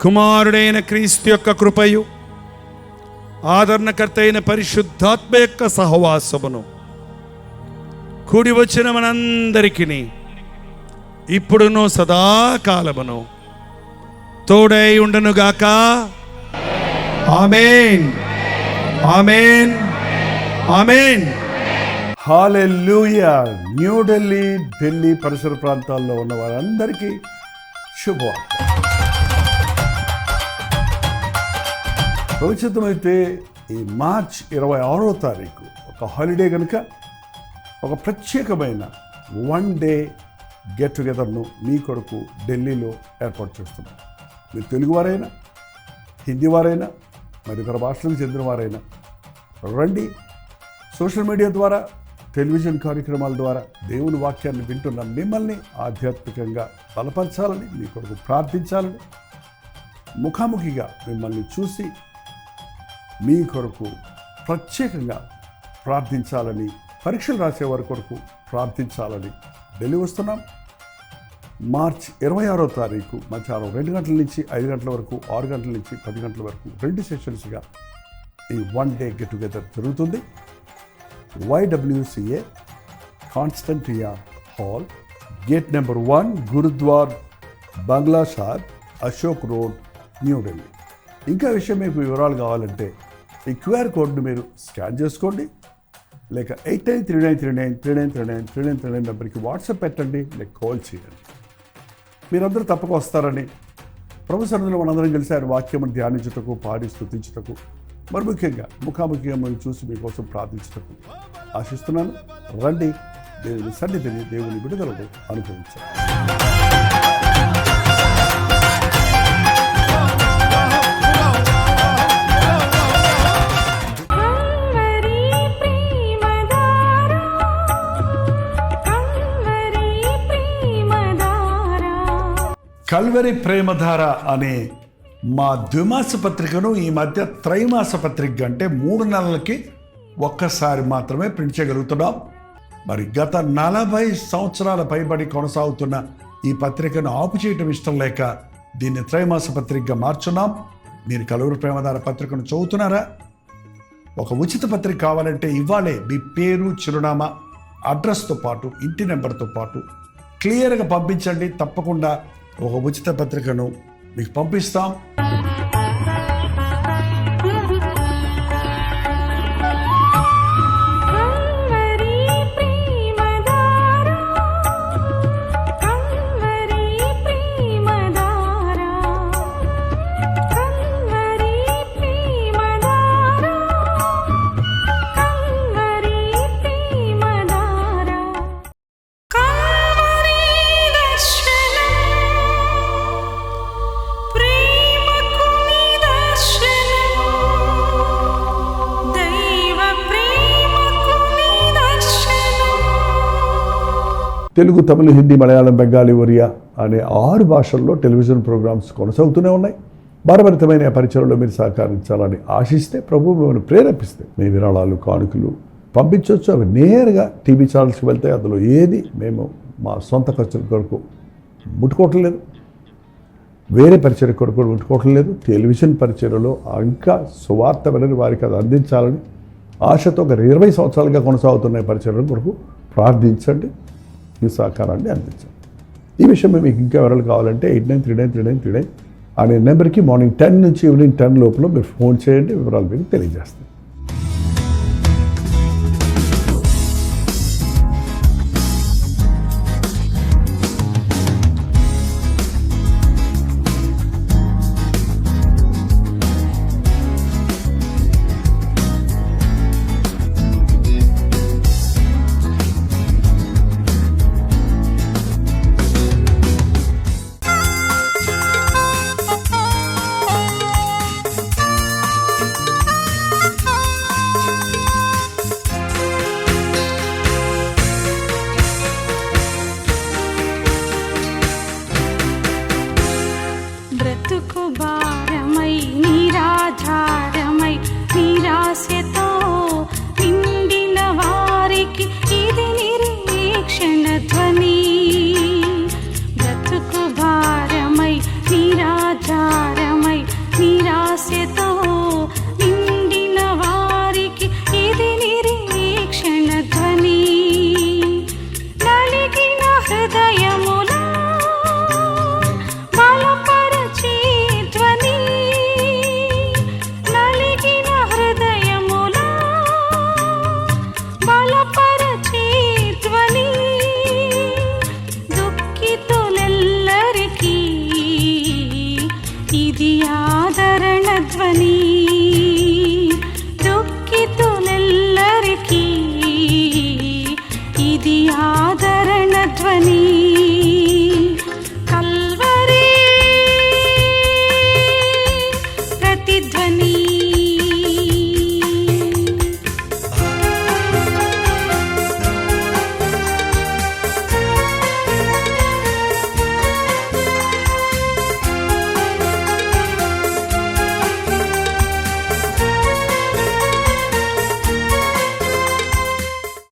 కుమారుడైన క్రీస్తు యొక్క కృపయు, ఆదరణకర్త అయిన పరిశుద్ధాత్మ యొక్క సహవాసమును కూడి వచ్చిన మనందరికీ ఇప్పుడును సదాకాలమును తోడై ఉండనుగాక. ఆమేన్, ఆమేన్, ఆమేన్. హల్లెలూయా. న్యూఢిల్లీ, ఢిల్లీ పరిసర ప్రాంతాల్లో ఉన్న వారందరికీ శుభవార్త. భవిష్యత్తుమైతే ఈ మార్చ్ 26వ తారీఖు ఒక హాలిడే కనుక ఒక ప్రత్యేకమైన 1 డే గెట్ టుగెదర్ను మీ కొరకు ఢిల్లీలో ఏర్పాటు చేస్తున్నాం. మీరు తెలుగువారైనా, హిందీ వారైనా, మరి ఇతర భాషలకు చెందిన వారైనా రండి. సోషల్ మీడియా ద్వారా, టెలివిజన్ కార్యక్రమాల ద్వారా దేవుని వాక్యాన్ని వింటున్న మిమ్మల్ని ఆధ్యాత్మికంగా బలపరచాలని, మీ కొరకు ప్రార్థించాలని, ముఖాముఖిగా మిమ్మల్ని చూసి మీ కొరకు ప్రత్యేకంగా ప్రార్థించాలని, పరీక్షలు రాసేవారి కొరకు ప్రార్థించాలని ఢిల్లీ వస్తున్నాం. మార్చ్ 26వ తారీఖు మధ్యాహ్నం 2 గంటల నుంచి 5 గంటల వరకు, 6 గంటల నుంచి 10 గంటల వరకు 2 సెషన్స్గా ఈ 1 డే గెట్ టుగెదర్ జరుగుతుంది. YWCA Constantia hall, gate number 1, Gurudwara Bangla షాద్, అశోక్ రోడ్, న్యూఢిల్లీ. ఇంకా విషయం మీకు వివరాలు కావాలంటే ఈ QR కోడ్ను మీరు స్కాన్ చేసుకోండి, లేక 8939393939 నెంబర్కి వాట్సాప్ పెట్టండి, లేక కాల్ చేయండి. మీరందరూ తప్పక వస్తారని, ప్రభు సన్నిధిలో మనందరం కలిసి ఆయన వాక్యమును ధ్యానించుటకు, పాడి స్తుతించుటకు, మరి ముఖ్యంగా ముఖాముఖిగా మనం చూసి మీకోసం ప్రార్థించుటకు ఆశిస్తున్నాను. రండి, దేవుని సన్నిధిని, దేవుని విడుదలను అనుభవించాలి. కల్వరి ప్రేమధార అనే మా ద్విమాస పత్రికను ఈ మధ్య త్రైమాస పత్రిక అంటే 3 నెలలకి ఒక్కసారి మాత్రమే ప్రింట్ చేయగలుగుతున్నాం. మరి గత 40 సంవత్సరాల పైబడి కొనసాగుతున్న ఈ పత్రికను ఆపు చేయటం ఇష్టం లేక దీన్ని త్రైమాస పత్రికగా మార్చున్నాం. మీరు కలువరి ప్రేమధార పత్రికను చదువుతున్నారా? ఒక ఉచిత పత్రిక కావాలంటే ఇవ్వాలే మీ పేరు, చిరునామా, అడ్రస్తో పాటు ఇంటి నెంబర్తో పాటు క్లియర్గా పంపించండి. తప్పకుండా ఒక ఉచిత పత్రికను మీకు పంపిస్తాం. తెలుగు, తమిళ, హిందీ, మలయాళం, బెంగాలీ, ఒరియా అనే 6 భాషల్లో టెలివిజన్ ప్రోగ్రామ్స్ కొనసాగుతూనే ఉన్నాయి. భారభరితమైన పరిచయంలో మీరు సహకరించాలని ఆశిస్తే, ప్రభు మిమ్మల్ని ప్రేరేపిస్తే మీ విరాళాలు, కానుకలు పంపించవచ్చు. అవి నేరుగా టీవీ ఛానల్స్కి వెళ్తాయి. అందులో ఏది మేము మా సొంత ఖర్చుల కొరకు ముట్టుకోవటం లేదు, వేరే పరిచయ కొరకు ముట్టుకోవటం లేదు. టెలివిజన్ పరిచయలో ఇంకా సువార్త వినని వారికి అది అందించాలని ఆశతో ఒక 20 సంవత్సరాలుగా కొనసాగుతున్న పరిచయం కొరకు ప్రార్థించండి, మీ సహకారాన్ని అందించండి. ఈ విషయం మీకు ఇంకా వివరాలు కావాలంటే 89393939 అనే నెంబర్కి మార్నింగ్ 10 నుంచి ఈవినింగ్ 10 లోపల మీరు ఫోన్ చేయండి. వివరాలు మీకు తెలియజేస్తాం. బ్రతుకు భారమై నిరాధారమై నిరాశతో నిండిన వారికి ఇది నిరీక్షణ ధ్వని. బ్రతుకు భారమై నిరాధారమై నిరాశతో నిండిన వారికి ఇది నిరీక్షణ ధ్వని. నలిగిన హృదయముల ఇది ఆదరణ ధ్వని. దుఃఖితులెల్లరికీ ఇది ఆదరణ ధ్వని. కల్వరి ప్రతిధ్వని.